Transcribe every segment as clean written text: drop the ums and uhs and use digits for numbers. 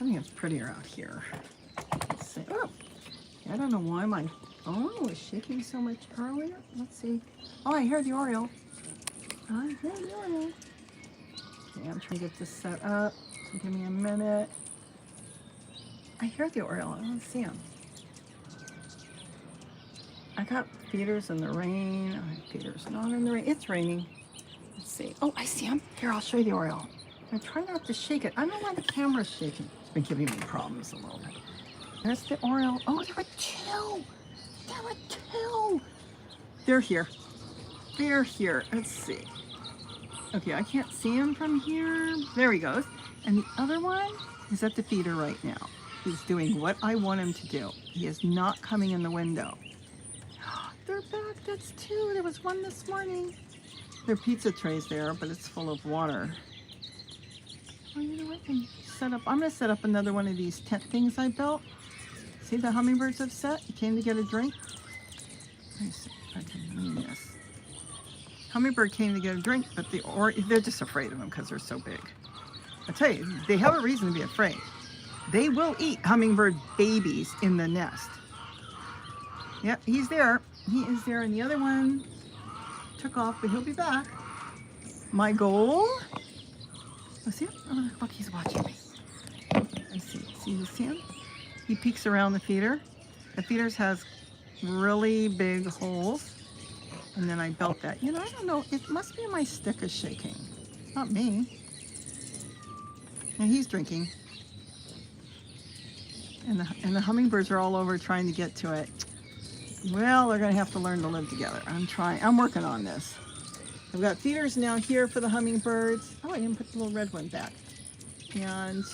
I think it's prettier out here. Let's see. Oh, I don't know why my phone was shaking so much earlier. Let's see. Oh, I hear the Oriole. I hear the Oriole. Okay, I'm trying to get this set up. So give me a minute. I hear the Oriole. I don't see him. I got feeders in the rain. I have feeders not in the rain. It's raining. Let's see. Oh, I see him. Here, I'll show you the Oriole. I try not to shake it. I don't know why the camera's shaking. It's been giving me problems a little bit. There's the Oriole. Oh, there were two. There were two. They're here. They're here. Let's see. Okay, I can't see him from here. There he goes. And the other one is at the feeder right now. He's doing what I want him to do. He is not coming in the window. They're back. That's two. There was one this morning. There are pizza trays there, but it's full of water. Oh, you know what? I'm going to set up another one of these tent things I built. See the hummingbirds have set? You came to get a drink. Let me see if I can lean this. Hummingbird came to get a drink, but they're just afraid of them because they're so big. I tell you, they have a reason to be afraid. They will eat hummingbird babies in the nest. Yep, he's there. He is there, and the other one took off, but he'll be back. My goal. Oh, see him? Oh, look, he's watching me. I see. See, you see him? He peeks around the feeder. The feeders has really big holes. And then I built that. You know, I don't know. It must be my stick is shaking. Not me. And he's drinking. And the hummingbirds are all over trying to get to it. Well, they're going to have to learn to live together. I'm working on this. I've got feeders now here for the hummingbirds. Oh, I didn't put the little red one back. And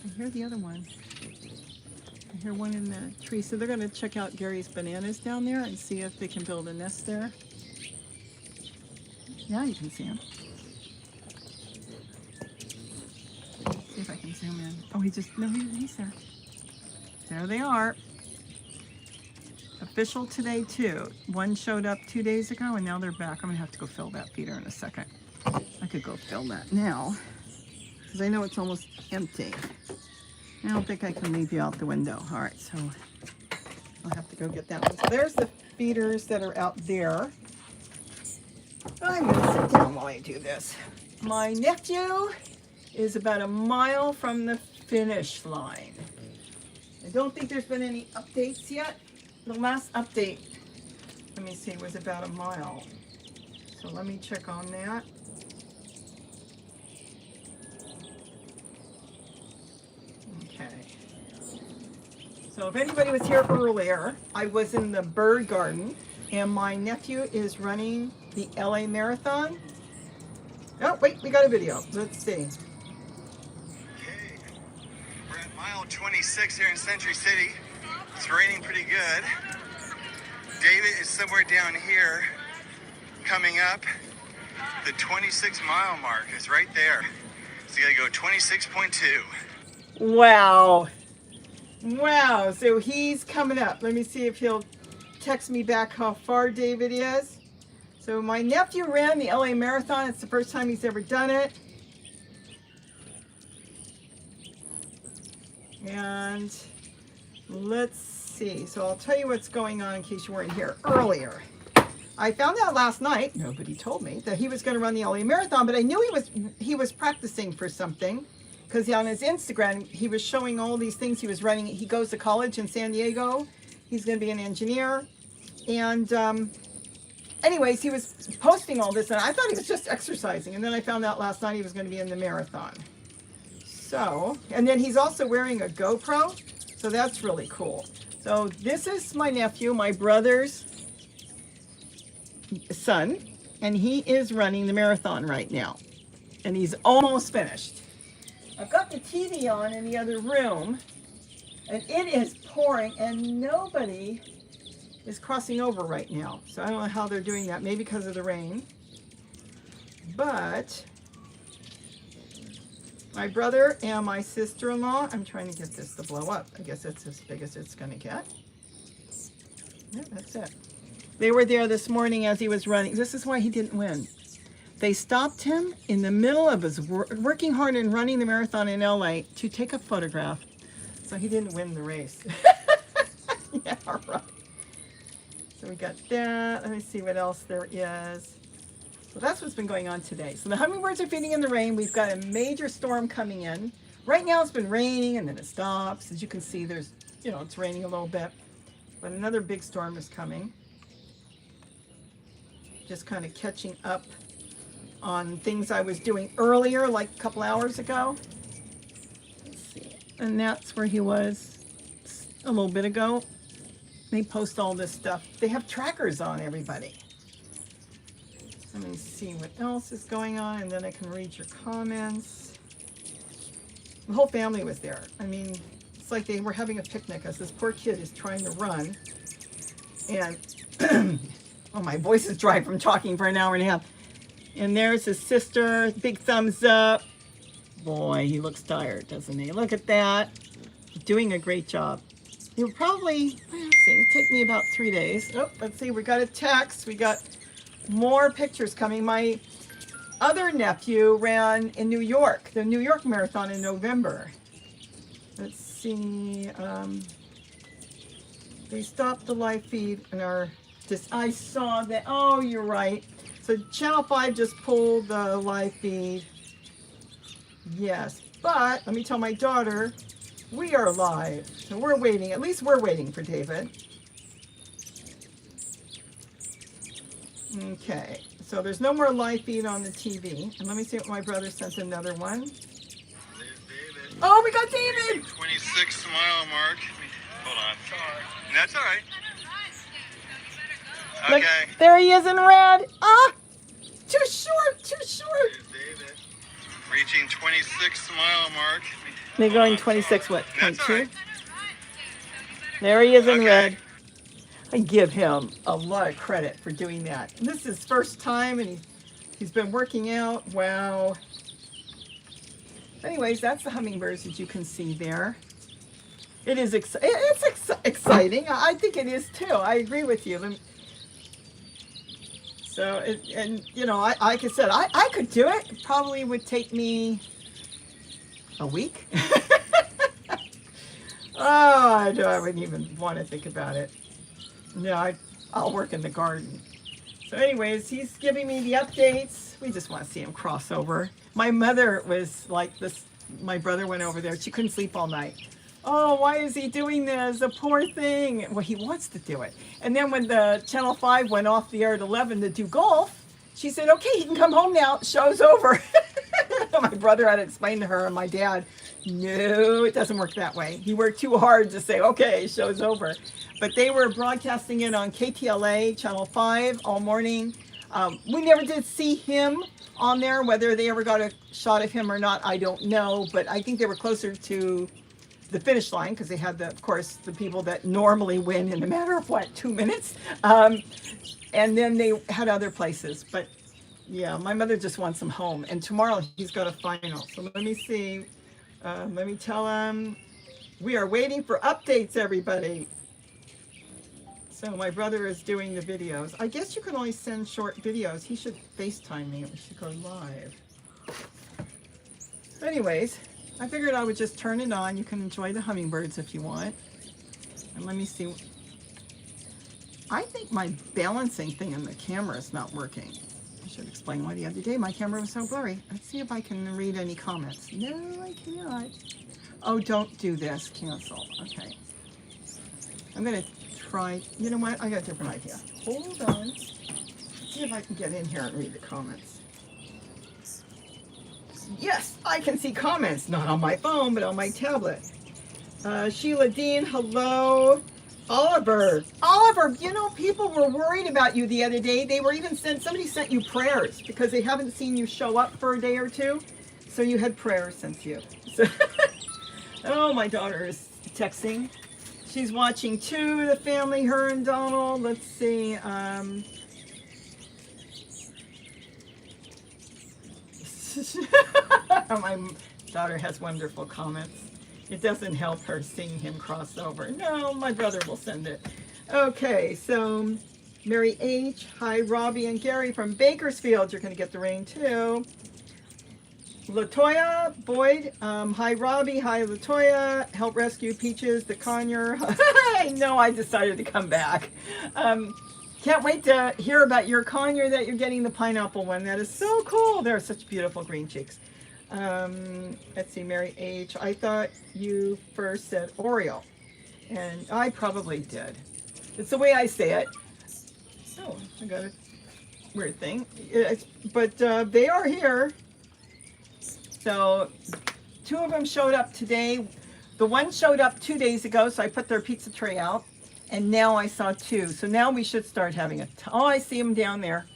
I hear the other one. I hear one in the tree. So they're going to check out Gary's bananas down there and see if they can build a nest there. Now you can see him. See if I can zoom in. Oh, he's there. There they are. Official today too. One showed up 2 days ago and now they're back. I'm gonna have to go fill that feeder in a second. I could go fill that now because I know it's almost empty. I don't think I can leave you out the window. All right, so I'll have to go get that one. So there's the feeders that are out there. I'm gonna sit down while I do this. My nephew is about a mile from the finish line. I don't think there's been any updates yet. The last update, let me see, was about a mile. So let me check on that. Okay. So if anybody was here earlier, I was in the bird garden and my nephew is running the LA Marathon. Oh, wait, we got a video. Let's see. Okay, we're at mile 26 here in Century City. It's raining pretty good. David is somewhere down here coming up. The 26-mile mark is right there. So you gotta go 26.2. Wow. Wow, so he's coming up. Let me see if he'll text me back how far David is. So my nephew ran the LA Marathon. It's the first time he's ever done it. And let's see. So I'll tell you what's going on in case you weren't here earlier. I found out last night, nobody told me, that he was going to run the LA Marathon, but I knew he was practicing for something because on his Instagram, he was showing all these things he was running. He goes to college in San Diego. He's going to be an engineer. And anyways, he was posting all this, and I thought he was just exercising. And then I found out last night he was going to be in the marathon. So, and then he's also wearing a GoPro. So that's really cool. So this is my nephew, my brother's son, and he is running the marathon right now. And he's almost finished. I've got the TV on in the other room, and it is pouring, and nobody is crossing over right now. So I don't know how they're doing that, maybe because of the rain. But my brother and my sister-in-law, I'm trying to get this to blow up. I guess it's as big as it's gonna get. Yeah, that's it. They were there this morning as he was running. This is why he didn't win. They stopped him in the middle of his working hard and running the marathon in LA to take a photograph. So he didn't win the race. Yeah, right. So we got that. Let me see what else there is. So that's what's been going on today. So the hummingbirds are feeding in the rain. We've got a major storm coming in. Right now it's been raining and then it stops. As you can see, there's, it's raining a little bit. But another big storm is coming. Just kind of catching up on things I was doing earlier, like a couple hours ago. Let's see. And that's where he was a little bit ago. They post all this stuff. They have trackers on everybody. Let me see what else is going on, and then I can read your comments. The whole family was there. I mean, it's like they were having a picnic as this poor kid is trying to run. And, oh, my voice is dry from talking for an hour and a half. And there's his sister, big thumbs up. Boy, he looks tired, doesn't he? Look at that. Doing a great job. He'll probably, let's see, it'll take me about 3 days. Oh, let's see, we got a text. We got more pictures coming. My other nephew ran in New York, the New York Marathon in November. Let's see. They stopped the live feed and I saw that. Oh, you're right. So Channel 5 just pulled the live feed. Yes, but let me tell my daughter, we are live. So we're waiting. At least we're waiting for David. Okay, so there's no more live feed on the TV. And let me see what my brother sent another one. There's David. Oh, we got David! 26 mile mark. Hold on. That's all right. Look, Okay. there he is in red. Ah, too short, too short. There's David. Reaching 26 mile mark. They're going 26, what, That's 0.2? all right. There he is in Okay. red. I give him a lot of credit for doing that. And this is his first time, and he's been working out. Wow. Anyways, that's the hummingbirds that you can see there. It is exciting. I think it is too. I agree with you. So, like I said, I could do it. It probably would take me a week. Oh, I wouldn't even want to think about it. No, I'll work in the garden. So anyways, he's giving me the updates. We just want to see him cross over. My mother was like this. My brother went over there. She couldn't sleep all night. Oh, why is he doing this? The poor thing. Well, he wants to do it. And then when the Channel 5 went off the air at 11 to do golf, she said, okay, he can come home now. Show's over. My brother had to explain to her and my dad, no, it doesn't work that way. He worked too hard to say, okay, show's over. But they were broadcasting it on KTLA, Channel 5, all morning. We never did see him on there. Whether they ever got a shot of him or not, I don't know. But I think they were closer to the finish line because they had, of course, the people that normally win in a matter of, 2 minutes? And then they had other places. But, yeah, my mother just wants him home. And tomorrow he's got a final. So let me see. Let me tell him we are waiting for updates, everybody. So my brother is doing the videos. I guess you can only send short videos. He should FaceTime me. We should go live. Anyways, I figured I would just turn it on. You can enjoy the hummingbirds if you want. And let me see. I think my balancing thing in the camera is not working. I should explain why the other day my camera was so blurry. Let's see if I can read any comments. No, I cannot. Oh, don't do this. Cancel. Okay. I'm going to try. You know what? I got a different idea. Hold on. Let's see if I can get in here and read the comments. Yes, I can see comments. Not on my phone, but on my tablet. Sheila Dean, hello. Oliver, people were worried about you the other day. They were even somebody sent you prayers because they haven't seen you show up for a day or two. So you had prayers sent to you. So oh, my daughter is texting. She's watching too, the family, her and Donald. Let's see. My daughter has wonderful comments. It doesn't help her seeing him cross over. No, my brother will send it. Okay, so Mary H. Hi, Robbie and Gary from Bakersfield. You're going to get the rain too. Latoya Boyd. Hi, Robbie. Hi, Latoya. Help rescue Peaches, the conure. I know I decided to come back. Can't wait to hear about your conure that you're getting, the pineapple one. That is so cool. They're such beautiful green cheeks. Let's see, Mary H. I thought you first said Oreo. And I probably did. It's the way I say it. Oh, I got a weird thing. But they are here. So 2 of them showed up today. The one showed up 2 days ago, so I put their pizza tray out. And now I saw 2. So now we should start having oh, I see them down there.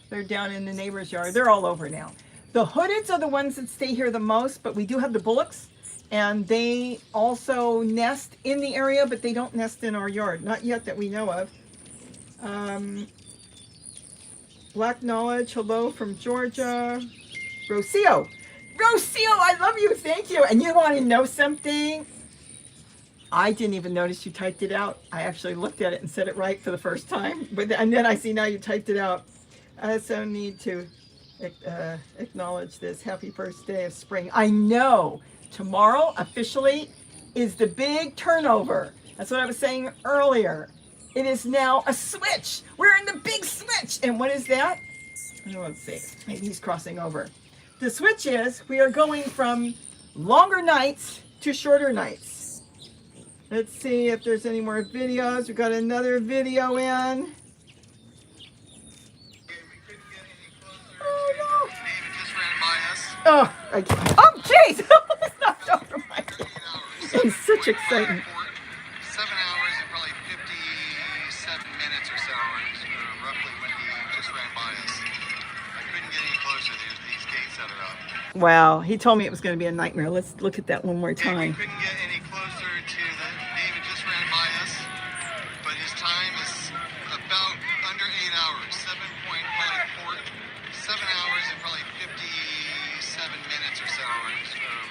They're down in the neighbor's yard. They're all over now. The hoodeds are the ones that stay here the most, but we do have the bullocks. And they also nest in the area, but they don't nest in our yard. Not yet that we know of. Black Knowledge, hello from Georgia. Rocio, I love you, thank you. And you want to know something? I didn't even notice you typed it out. I actually looked at it and said it right for the first time. And then I see now you typed it out. I also need to acknowledge this. Happy first day of spring. I know. Tomorrow officially is the big turnover. That's what I was saying earlier. It is now a switch. We're in the big switch. And what is that? Let's see. Maybe he's crossing over. The switch is we are going from longer nights to shorter nights. Let's see if there's any more videos. We've got another video in. Oh, no. Oh, jeez. It's knocked over my head. It's such excitement. 7 hours and probably 57 minutes or so, roughly, when he just ran by us. I couldn't get any closer. There's these gates that are up. Wow, he told me it was going to be a nightmare. Let's look at that one more time. We couldn't get any closer to David just ran by us, but his time is about under 8 hours, 7 hours and probably 57 minutes or so,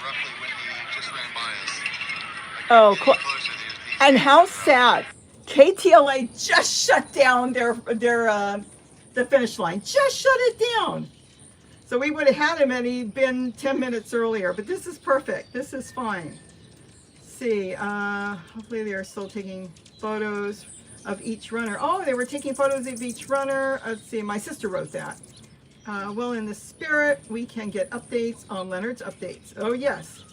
roughly, when he just ran by us. Oh, cool. And how sad. KTLA just shut down the finish line. Just shut it down. So we would have had him had he been 10 minutes earlier. But this is perfect. This is fine. Let's see. Hopefully they are still taking photos of each runner. Oh, they were taking photos of each runner. Let's see. My sister wrote that. Well, in the spirit, we can get updates on Leonard's updates. Oh, yes.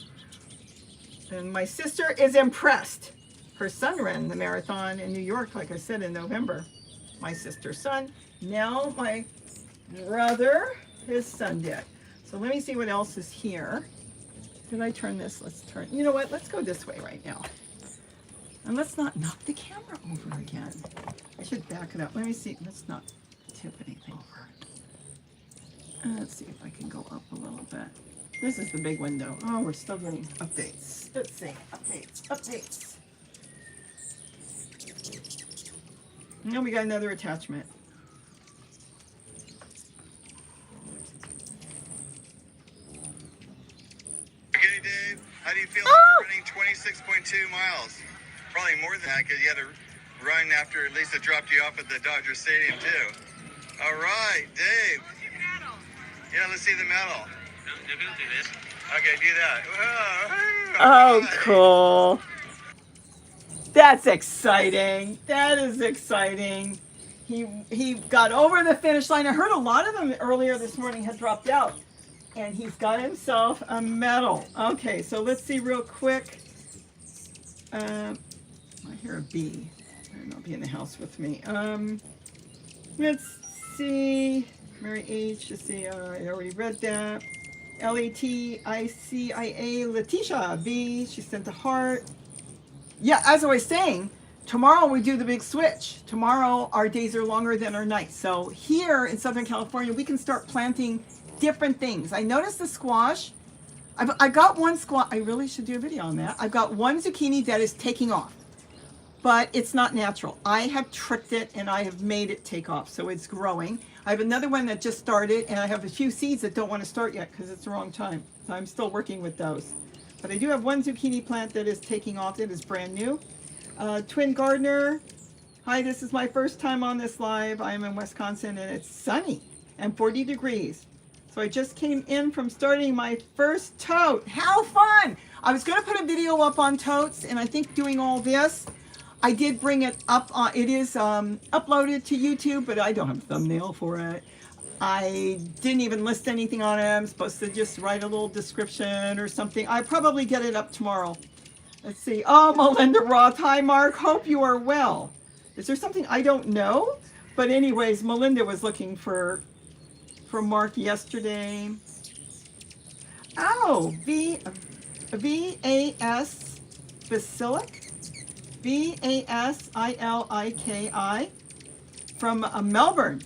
And my sister is impressed. Her son ran the marathon in New York, like I said, in November. My sister's son. Now my brother, his son did. So let me see what else is here. Did I turn this? Let's turn. You know what? Let's go this way right now. And let's not knock the camera over again. I should back it up. Let me see. Let's not tip anything over. Let's see if I can go up a little bit. This is the big window. Oh, we're still getting updates. Let's see. Updates. Now we got another attachment. Okay, Dave. How do you feel after running 26.2 miles? Probably more than that, because you had to run after at least it dropped you off at the Dodger Stadium, too. All right, Dave. Yeah, let's see the medal. Okay, do that. Oh, cool. That's exciting. That is exciting. He got over the finish line. I heard a lot of them earlier this morning had dropped out. And he's got himself a medal. Okay, so let's see real quick. I hear a bee. Better not be in the house with me. Let's see. Mary H. Let's see. I already read that. LATICIA Letitia B. She sent a heart. Yeah, as I was saying, tomorrow we do the big switch. Tomorrow our days are longer than our nights. So here in Southern California, we can start planting different things. I noticed the squash. I got one squash. I really should do a video on that. I've got one zucchini that is taking off, but it's not natural. I have tricked it and I have made it take off. So it's growing. I have another one that just started, and I have a few seeds that don't want to start yet because it's the wrong time. So I'm still working with those. But I do have one zucchini plant that is taking off. It is brand new. Twin Gardener. Hi, this is my first time on this live. I am in Wisconsin and it's sunny and 40 degrees. So I just came in from starting my first tote. How fun! I was going to put a video up on totes, and I think doing all this, I did bring it up. It is uploaded to YouTube, but I don't have a thumbnail for it. I didn't even list anything on it. I'm supposed to just write a little description or something. I probably get it up tomorrow. Let's see. Oh, Melinda Roth. Hi, Mark. Hope you are well. Is there something I don't know? But anyways, Melinda was looking for Mark yesterday. Oh, V-A-S Basilic. V-A-S-I-L-I-K-I from Melbourne.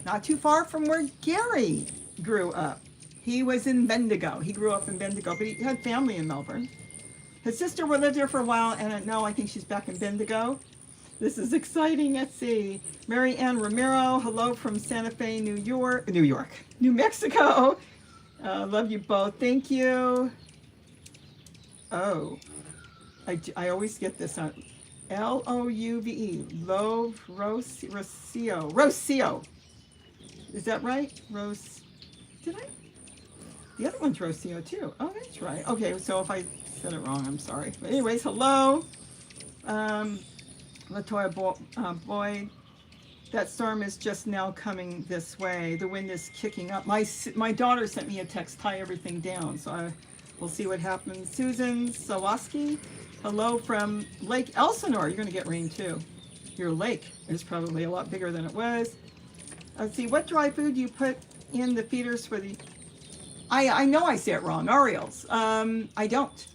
Not too far from where Gary grew up. He was in Bendigo. He grew up in Bendigo, but he had family in Melbourne. His sister lived there for a while, and no, I think she's back in Bendigo. This is exciting. Let's see. Mary Ann Romero, hello from Santa Fe, New Mexico. Love you both. Thank you. Oh, I always get this on L-O-U-V-E. Love Rocio. Rocio. Is that right? Did I? The other one's Rocio too. Oh, that's right. Okay, so if I said it wrong, I'm sorry. But anyways, hello. Latoya Boyd, that storm is just now coming this way. The wind is kicking up. My daughter sent me a text, tie everything down. So we'll see what happens. Susan Sawaski, hello from Lake Elsinore. You're going to get rain too. Your lake is probably a lot bigger than it was. Let's see, what dry food do you put in the feeders for the... I know I say it wrong, Orioles. I don't.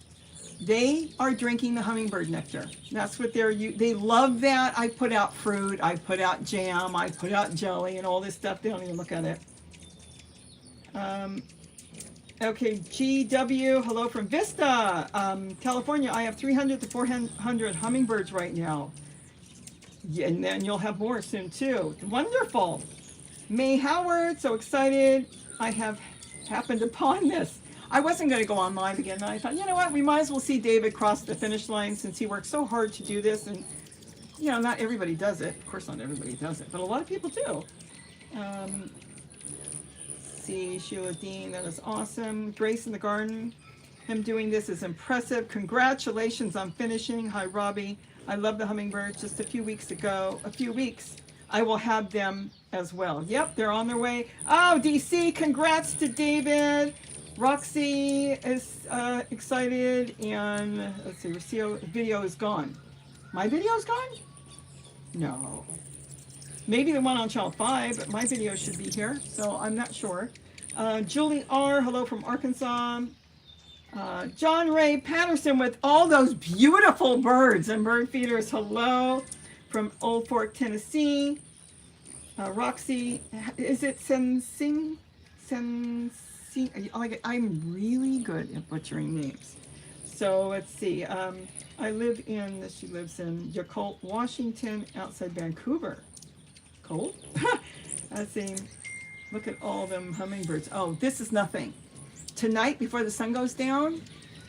They are drinking the hummingbird nectar. That's what they love that. I put out fruit, I put out jam, I put out jelly and all this stuff. They don't even look at it. Okay, GW, hello from Vista, California. I have 300 to 400 hummingbirds right now. Yeah, and then you'll have more soon too. Wonderful. May Howard, so excited. I have happened upon this. I wasn't going to go on live again, and I thought, you know what, we might as well see David cross the finish line since he worked so hard to do this, and, you know, not everybody does it. Of course, not everybody does it, but a lot of people do. See, Sheila Dean, that is awesome. Grace in the Garden, him doing this is impressive. Congratulations on finishing. Hi, Robbie. I love the hummingbirds. Just a few weeks, I will have them as well. Yep, they're on their way. Oh, DC, congrats to David. Roxy is excited, and let's see, Rocio video is gone. My video is gone? No. Maybe the one on channel 5, but my video should be here, so I'm not sure. Julie R, hello from Arkansas. John Ray Patterson with all those beautiful birds and bird feeders, hello from Old Fork, Tennessee. Roxy, is it Sensing? I'm really good at butchering names. So let's see. She lives in Yakult, Washington, outside Vancouver. Cold? Let's see. Look at all them hummingbirds. Oh, this is nothing. Tonight, before the sun goes down,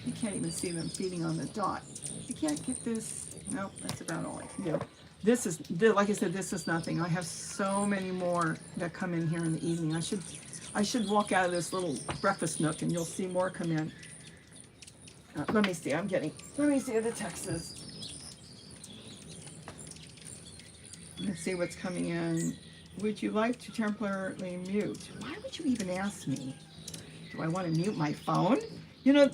you can't even see them feeding on the dot. You can't get this. Nope, that's about all I can do. This is, like I said, this is nothing. I have so many more that come in here in the evening. I should walk out of this little breakfast nook and you'll see more come in. Let me see, let me see the text is. Let's see what's coming in. Would you like to temporarily mute? Why would you even ask me? Do I want to mute my phone? You know,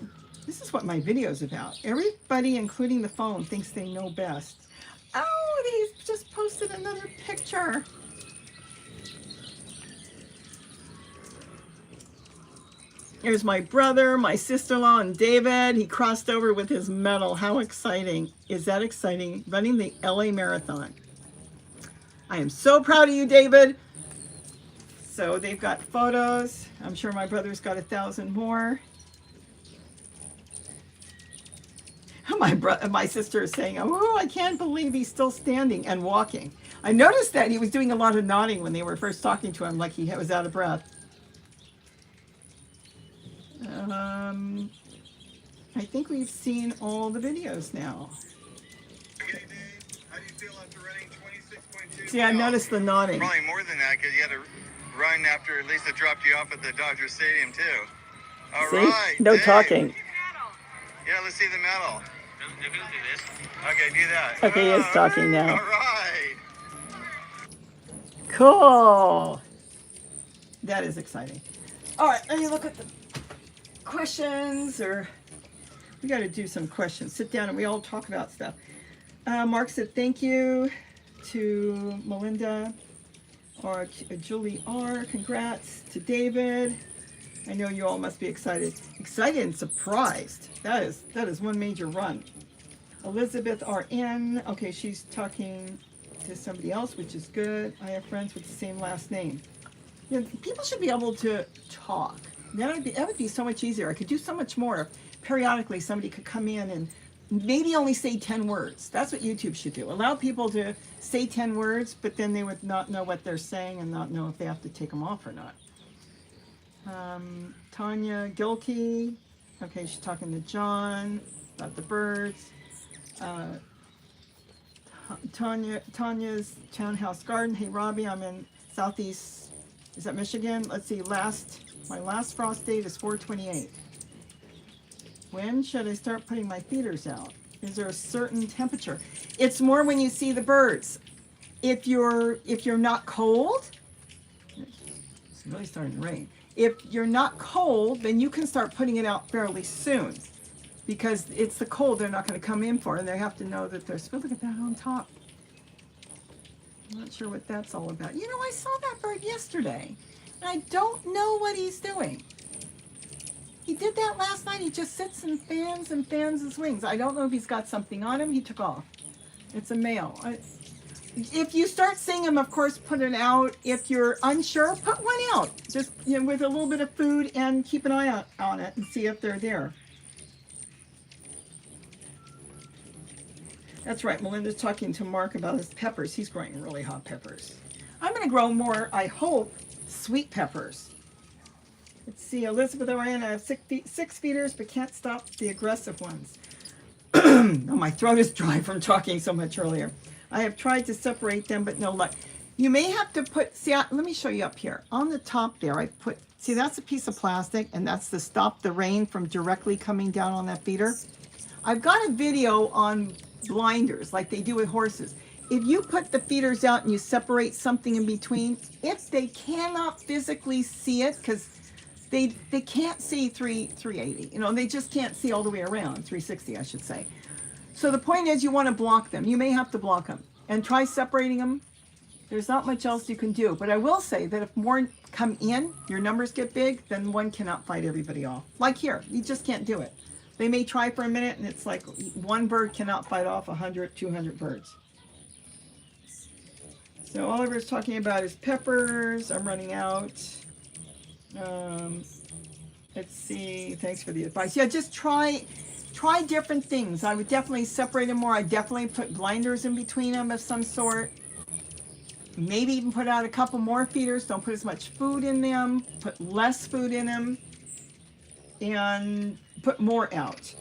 this is what my video is about. Everybody, including the phone, thinks they know best. Oh, they just posted another picture. Here's my brother, my sister-in-law, and David. He crossed over with his medal. How exciting. Is that exciting? Running the LA Marathon. I am so proud of you, David. So they've got photos. I'm sure my brother's got 1,000 more. My sister is saying, oh, I can't believe he's still standing and walking. I noticed that he was doing a lot of nodding when they were first talking to him, like he was out of breath. I think we've seen all the videos now. Okay, Dave, how do you feel after running 26 See, I noticed the nodding. Probably more than that because you had to run after Lisa dropped you off at the Dodger Stadium too. All See? right. No Dave. talking. Yeah, let's see the medal. Okay, do that. Okay, he is talking now. All right. Cool. That is exciting. All right, let me look at the questions, or we got to do some questions. Sit down and we all talk about stuff. Mark said thank you to Melinda, or Julie R. Congrats to David. I know you all must be excited and surprised. That is one major run. Elizabeth RN. Okay, she's talking to somebody else, which is good. I have friends with the same last name. You know, people should be able to talk. That would be so much easier. I could do so much more if periodically somebody could come in and maybe only say 10 words. That's what YouTube should do. Allow people to say 10 words, but then they would not know what they're saying and not know if they have to take them off or not. Tanya Gilkey. Okay, she's talking to John about the birds. Tanya's Townhouse Garden. Hey, Robbie, I'm in Southeast, is that Michigan? Let's see, my last frost date is 4/28. When should I start putting my feeders out? Is there a certain temperature? It's more when you see the birds. If you're not cold, it's really starting to rain. If you're not cold, then you can start putting it out fairly soon, because it's the cold they're not going to come in for, and they have to know that they're supposed to get that on top. I'm not sure what that's all about. You know, I saw that bird yesterday, and I don't know what he's doing. He did that last night. He just sits and fans his wings. I don't know if he's got something on him. He took off. It's a male. If you start seeing him, of course, put it out. If you're unsure, put one out. Just, you know, with a little bit of food, and keep an eye on it and see if they're there. That's right. Melinda's talking to Mark about his peppers. He's growing really hot peppers. I'm going to grow more, I hope, sweet peppers. Let's see. Elizabeth Orion, I have six feeders, but can't stop the aggressive ones. Oh, my throat is dry from talking so much earlier. I have tried to separate them, but no luck. You may have to put, see, let me show you up here. On the top there, I put, see, that's a piece of plastic, and that's to stop the rain from directly coming down on that feeder. I've got a video on blinders, like they do with horses. If you put the feeders out and you separate something in between, if they cannot physically see it, because they can't see 380, you know, they just can't see all the way around, 360, I should say. So the point is, you want to block them. You may have to block them, and try separating them. There's not much else you can do, but I will say that if more come in, your numbers get big, then one cannot fight everybody off. Like here, you just can't do it. They may try for a minute, and it's like one bird cannot fight off 100, 200 birds. So Oliver's talking about his peppers. I'm running out. Let's see. Thanks for the advice. Yeah, just try different things. I would definitely separate them more. I definitely put blinders in between them of some sort. Maybe even put out a couple more feeders. Don't put as much food in them. Put less food in them. And put more out.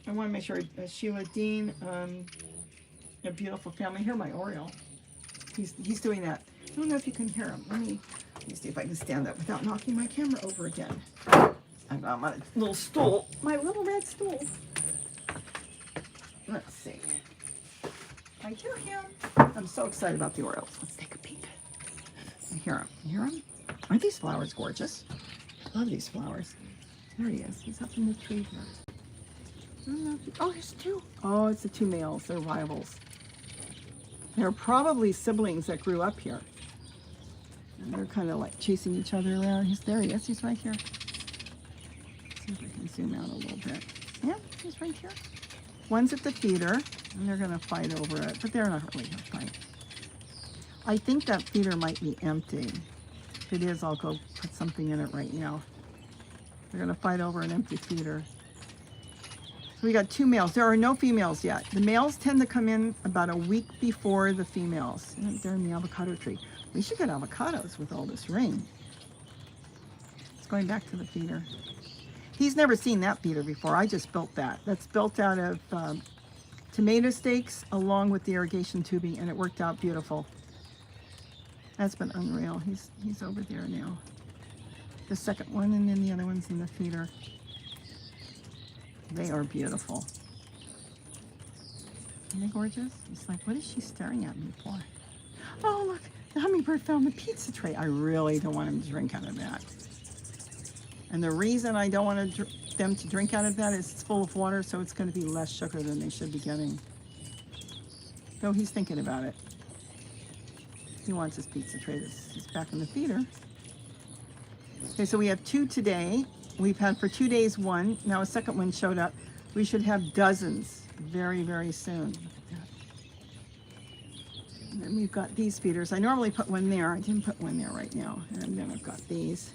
I want to make sure. Sheila Dean, a beautiful family. Hear my Oriole. He's doing that. I don't know if you can hear him. Let me see if I can stand up without knocking my camera over again. I'm on my little stool, my little red stool. Let's see. I hear him. I'm so excited about the Orioles. Let's take a peek. I hear him. You hear him? Aren't these flowers gorgeous? I love these flowers. There he is. He's up in the tree here. I don't know if oh, there's two. Oh, it's the two males. They're rivals. They're probably siblings that grew up here. And they're kind of like chasing each other around. There he is. He's right here. See if I can zoom out a little bit. Yeah, he's right here. One's at the feeder, and they're going to fight over it, but they're not really going to fight. I think that feeder might be empty. If it is, I'll go put something in it right now. They're going to fight over an empty feeder. So we got two males. There are no females yet. The males tend to come in about a week before the females. They're in the avocado tree. We should get avocados with all this rain. It's going back to the feeder. He's never seen that feeder before. I just built that. That's built out of tomato stakes along with the irrigation tubing, and it worked out beautiful. That's been unreal. He's over there now. The second one, and then the other one's in the feeder. They are beautiful. Aren't they gorgeous? It's like, what is she staring at me for? Oh, look, the hummingbird found the pizza tray. I really don't want him to drink out of that. And the reason I don't want them to drink out of that is it's full of water, so it's going to be less sugar than they should be getting. So he's thinking about it. He wants his pizza tray. He's back in the feeder. Okay, so we have 2 today. We've had for 2 days 1. Now a second one showed up. We should have dozens very, very soon. And then we've got these feeders. I normally put one there. I didn't put one there right now. And then I've got these.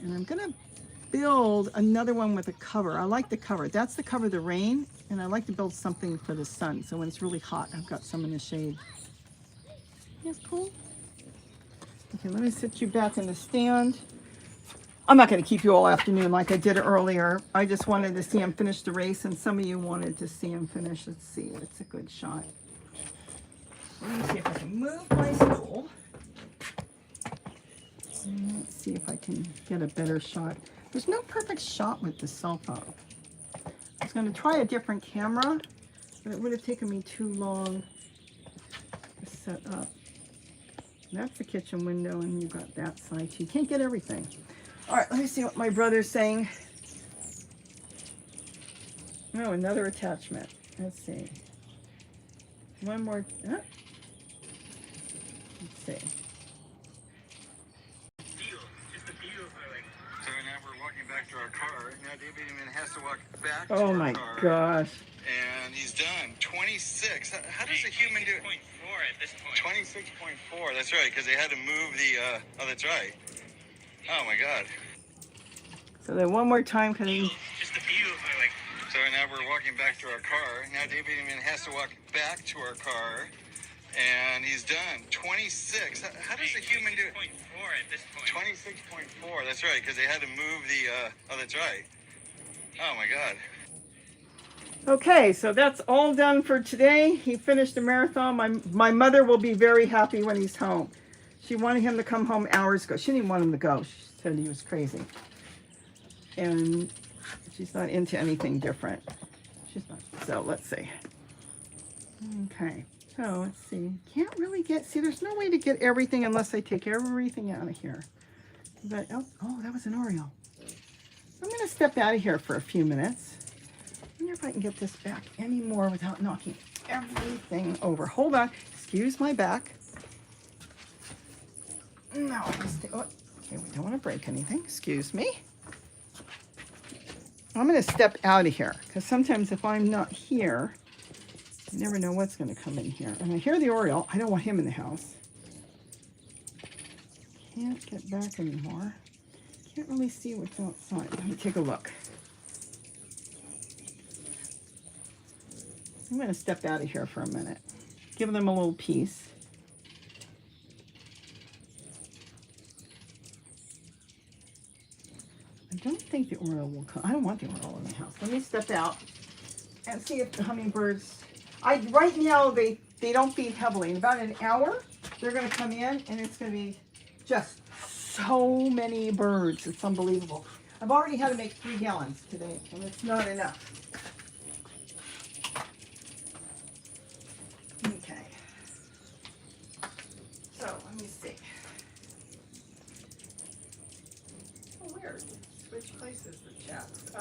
And I'm going to build another one with a cover. I like the cover. That's to cover the rain. And I like to build something for the sun. So when it's really hot, I've got some in the shade. That's cool. Okay, let me sit you back in the stand. I'm not going to keep you all afternoon like I did earlier. I just wanted to see him finish the race, and some of you wanted to see him finish. Let's see. It's a good shot. Let me see if I can move my stool. Let's see if I can get a better shot. There's no perfect shot with the cell phone. I was going to try a different camera, but it would have taken me too long to set up. That's the kitchen window, and you've got that side too. You can't get everything. All right, let me see what my brother's saying. Oh, another attachment. Let's see. One more. Let's see. So now we're walking back to our car. Now David even has to walk back to Oh our my car. gosh. And he's done. 26. How does a human do it? 26.4 at this point. 26.4. That's right, because they had to move the. Oh, that's right. Oh my God. So then one more time, because he. Just a few of like. So now we're walking back to our car. Now David even has to walk back to our car. And he's done. 26. How does a human do it? 26.4 at this point. 26.4. That's right, because they had to move the. Oh, that's right. Oh my God. Okay, so that's all done for today. He finished the marathon. My mother will be very happy when he's home. She wanted him to come home hours ago. She didn't want him to go. She said he was crazy. And she's not into anything different. She's not. So let's see. Okay, so let's see. Can't really see, there's no way to get everything unless I take everything out of here. But, oh, that was an Oreo. I'm going to step out of here for a few minutes. I wonder if I can get this back anymore without knocking everything over. Hold on. Excuse my back. No, okay, we don't want to break anything. Excuse me. I'm going to step out of here because sometimes if I'm not here, you never know what's going to come in here. And I hear the Oriole. I don't want him in the house. Can't get back anymore. Can't really see what's outside. Let me take a look. I'm going to step out of here for a minute. Give them a little piece. I don't think the Oriole will come. I don't want the Oriole in the house. Let me step out and see if the hummingbirds... right now, they don't feed heavily. In about an hour, they're going to come in, and it's going to be just so many birds. It's unbelievable. I've already had to make 3 gallons today, and it's not enough. Okay. So, let me see. Oh, weird. Switch places, the chats.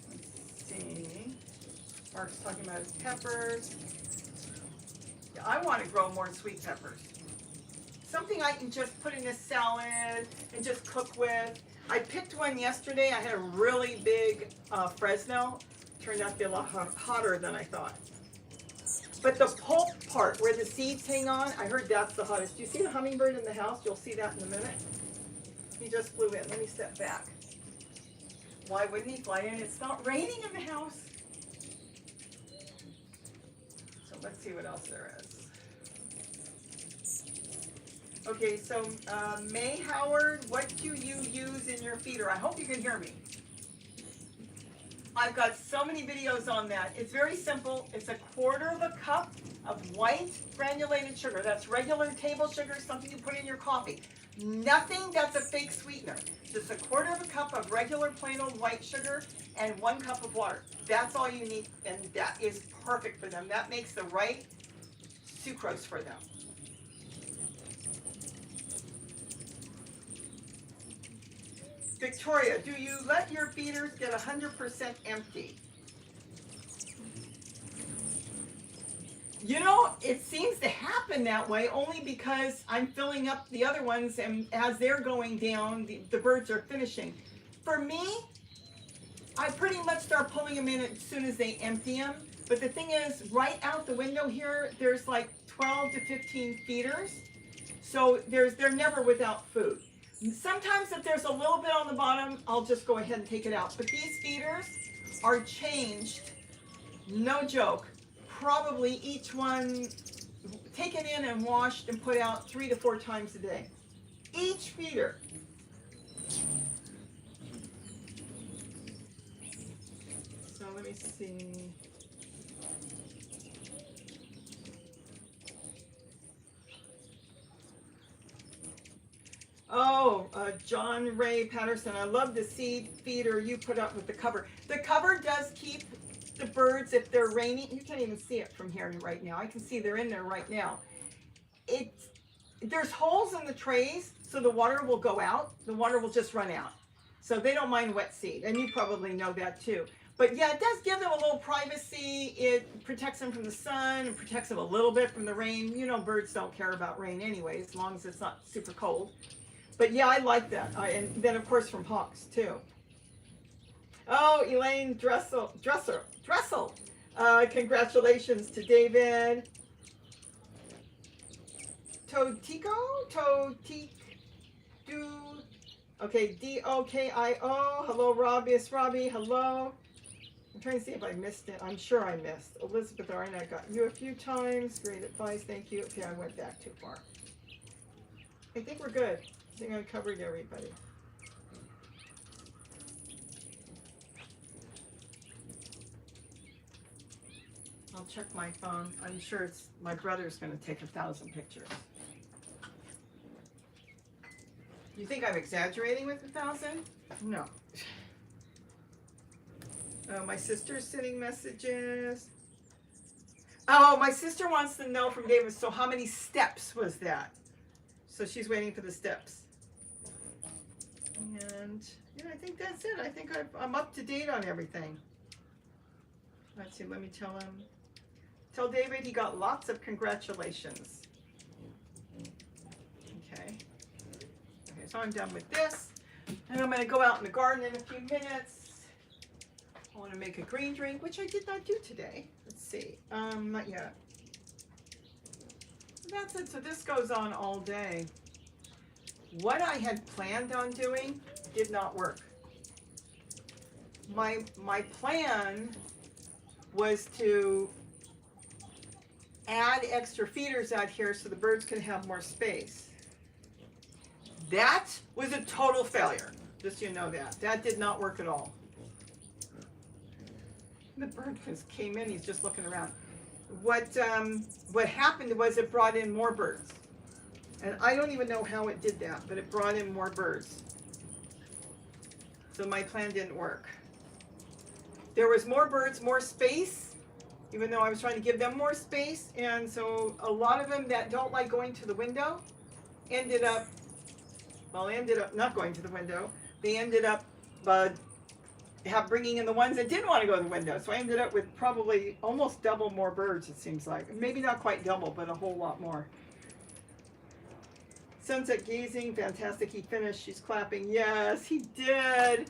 Let's see. Mark's talking about his peppers. Yeah, I want to grow more sweet peppers. Something I can just put in a salad and just cook with. I picked one yesterday. I had a really big Fresno. Turned out to be a lot hotter than I thought. But the pulp part, where the seeds hang on, I heard that's the hottest. Do you see the hummingbird in the house? You'll see that in a minute. He just flew in. Let me step back. Why wouldn't he fly in? It's not raining in the house. So let's see what else there is. Okay, so May Howard, what do you use in your feeder? I hope you can hear me. I've got so many videos on that. It's very simple. It's a quarter of a cup of white granulated sugar. That's regular table sugar, something you put in your coffee. Nothing that's a fake sweetener. Just a quarter of a cup of regular plain old white sugar and 1 cup of water. That's all you need, and that is perfect for them. That makes the right sucrose for them. Victoria, do you let your feeders get 100% empty? You know, it seems to happen that way only because I'm filling up the other ones, and as they're going down, the birds are finishing. For me, I pretty much start pulling them in as soon as they empty them. But the thing is, right out the window here, there's like 12 to 15 feeders. So they're never without food. Sometimes if there's a little bit on the bottom, I'll just go ahead and take it out. But these feeders are changed, no joke, probably each one taken in and washed and put out 3 to 4 times a day. Each feeder. So let me see. Oh, John Ray Patterson, I love the seed feeder you put up with the cover. The cover does keep the birds, if they're raining, you can't even see it from here right now. I can see they're in there right now. There's holes in the trays, so the water will go out. The water will just run out. So they don't mind wet seed, and you probably know that too. But yeah, it does give them a little privacy. It protects them from the sun and protects them a little bit from the rain. You know, birds don't care about rain anyway, as long as it's not super cold. But yeah, I like that. And then, of course, from hawks, too. Oh, Elaine Dressel. Congratulations to David. Totiko? Okay, Dokio. Hello, Robbie. It's Robbie. Hello. I'm trying to see if I missed it. I'm sure I missed. Elizabeth, all right, I got you a few times. Great advice. Thank you. Okay, I went back too far. I think we're good. I think I covered everybody. I'll check my phone. I'm sure my brother's going to take 1,000 pictures. You think I'm exaggerating with 1,000? No. Oh, my sister's sending messages. Oh, my sister wants to know from David, so how many steps was that? So she's waiting for the steps. And yeah, I think that's it. I think I'm up to date on everything. Let's see, let me tell him. Tell David he got lots of congratulations. Okay. Okay, so I'm done with this. And I'm going to go out in the garden in a few minutes. I want to make a green drink, which I did not do today. Let's see. Not yet. That's it. So this goes on all day. What I had planned on doing did not work. My plan was to add extra feeders out here so the birds could have more space. That was a total failure. Just so you know that. That did not work at all. The bird just came in, he's just looking around. What happened was it brought in more birds. And I don't even know how it did that, but it brought in more birds. So my plan didn't work. There was more birds, more space, even though I was trying to give them more space. And so a lot of them that don't like going to the window ended up not going to the window. They ended up bringing in the ones that didn't want to go to the window. So I ended up with probably almost double more birds, it seems like. Maybe not quite double, but a whole lot more. Sunset gazing, fantastic. He finished. She's clapping. Yes, he did.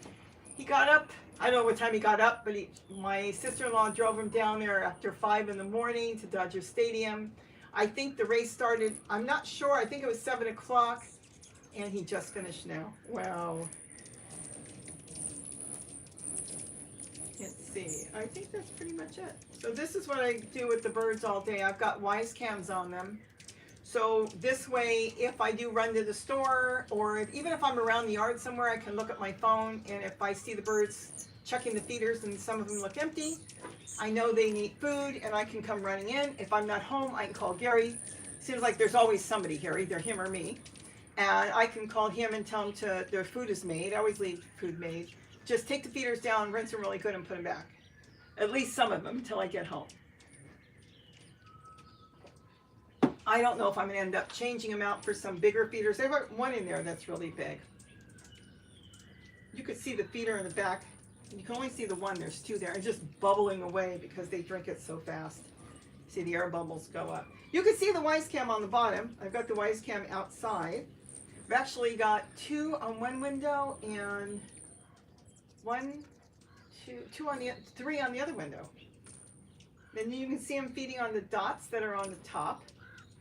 He got up. I don't know what time he got up, but my sister-in-law drove him down there after 5 in the morning to Dodger Stadium. I think the race started, I'm not sure. I think it was 7 o'clock, and he just finished now. Wow. Let's see. I think that's pretty much it. So this is what I do with the birds all day. I've got wise cams on them. So this way, if I do run to the store, or even if I'm around the yard somewhere, I can look at my phone, and if I see the birds checking the feeders, and some of them look empty. I know they need food, and I can come running in. If I'm not home, I can call Gary. Seems like there's always somebody here, either him or me. And I can call him and tell him their food is made. I always leave food made. Just take the feeders down, rinse them really good, and put them back. At least some of them until I get home. I don't know if I'm going to end up changing them out for some bigger feeders. There's one in there that's really big. You could see the feeder in the back. You can only see the one. There's two there. It's just bubbling away because they drink it so fast. See the air bubbles go up. You can see the Wise Cam on the bottom. I've got the Wise Cam outside. I've actually got two on one window and three on the other window. And you can see them feeding on the dots that are on the top.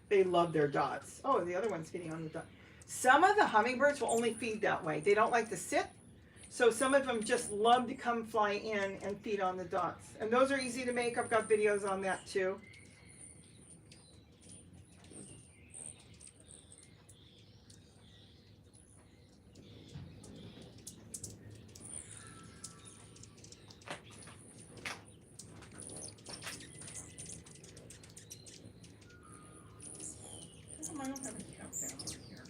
They love their dots. Oh, the other one's feeding on the dot. Some of the hummingbirds will only feed that way. They don't like to sit. So some of them just love to come fly in and feed on the dots. And those are easy to make. I've got videos on that too. I don't have a countdown over here.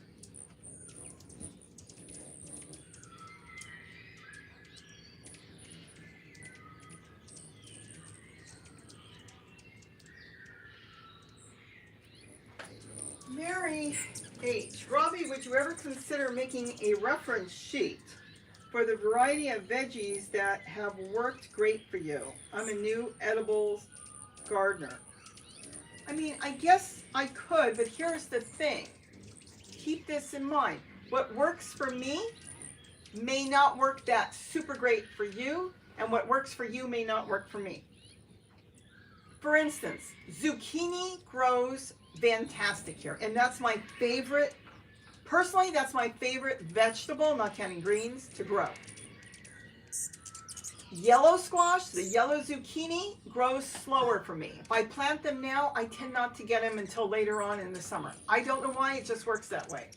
Mary H. Robbie, would you ever consider making a reference sheet for the variety of veggies that have worked great for you? I'm a new edibles gardener. I mean, I guess I could, but here's the thing. Keep this in mind. What works for me may not work that super great for you, and what works for you may not work for me. For instance, zucchini grows fantastic here, and that's my favorite, personally, that's my favorite vegetable, not counting greens, to grow. Yellow squash, the yellow zucchini, grows slower for me. If I plant them now, I tend not to get them until later on in the summer. I don't know why, it just works that way.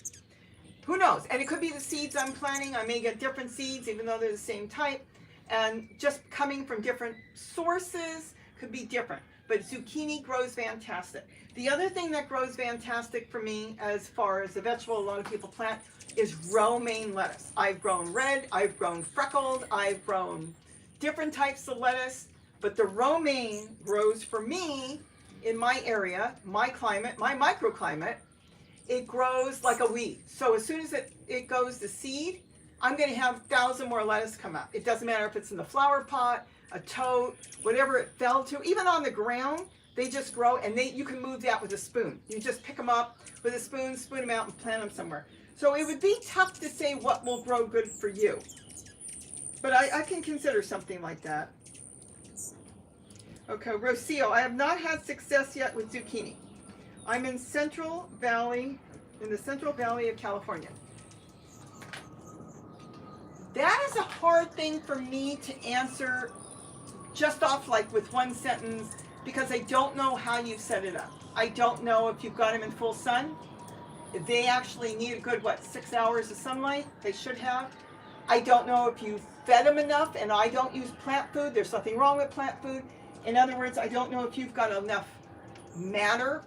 Who knows? And it could be the seeds I'm planting. I may get different seeds, even though they're the same type. And just coming from different sources could be different. But zucchini grows fantastic. The other thing that grows fantastic for me, as far as the vegetable a lot of people plant, is romaine lettuce. I've grown red, I've grown freckled, I've grown different types of lettuce, but the romaine grows for me in my area, my climate, my microclimate. It grows like a weed. So as soon as it goes to seed, I'm going to have 1,000 more lettuce come up. It doesn't matter if it's in the flower pot, a tote, whatever it fell to, even on the ground, they just grow, and you can move that with a spoon. You just pick them up with a spoon, spoon them out, and plant them somewhere. So it would be tough to say what will grow good for you. But I can consider something like that. Okay, Rocio, I have not had success yet with zucchini. I'm in the Central Valley of California. That is a hard thing for me to answer just off like with one sentence, because I don't know how you set it up. I don't know if you've got them in full sun. If they actually need a good, 6 hours of sunlight? They should have. I don't know if you fed them enough, and I don't use plant food. There's nothing wrong with plant food. In other words, I don't know if you've got enough matter,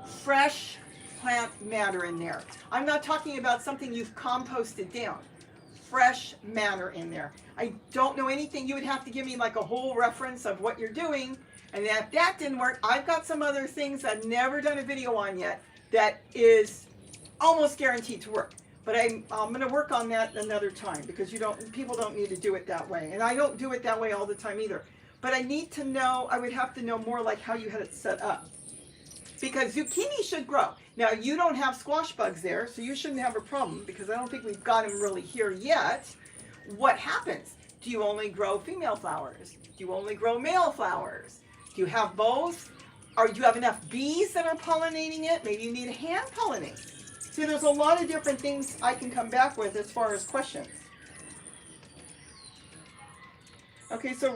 fresh plant matter in there. I'm not talking about something you've composted down. Fresh matter in there. I don't know anything. You would have to give me like a whole reference of what you're doing. And if that didn't work, I've got some other things I've never done a video on yet that is almost guaranteed to work. But I'm going to work on that another time, because people don't need to do it that way. And I don't do it that way all the time either. But I need to know, I would have to know more like how you had it set up. Because zucchini should grow. Now, you don't have squash bugs there, so you shouldn't have a problem, because I don't think we've got them really here yet. What happens? Do you only grow female flowers? Do you only grow male flowers? Do you have both? Or do you have enough bees that are pollinating it? Maybe you need a hand pollinate. See, there's a lot of different things I can come back with as far as questions. Okay, so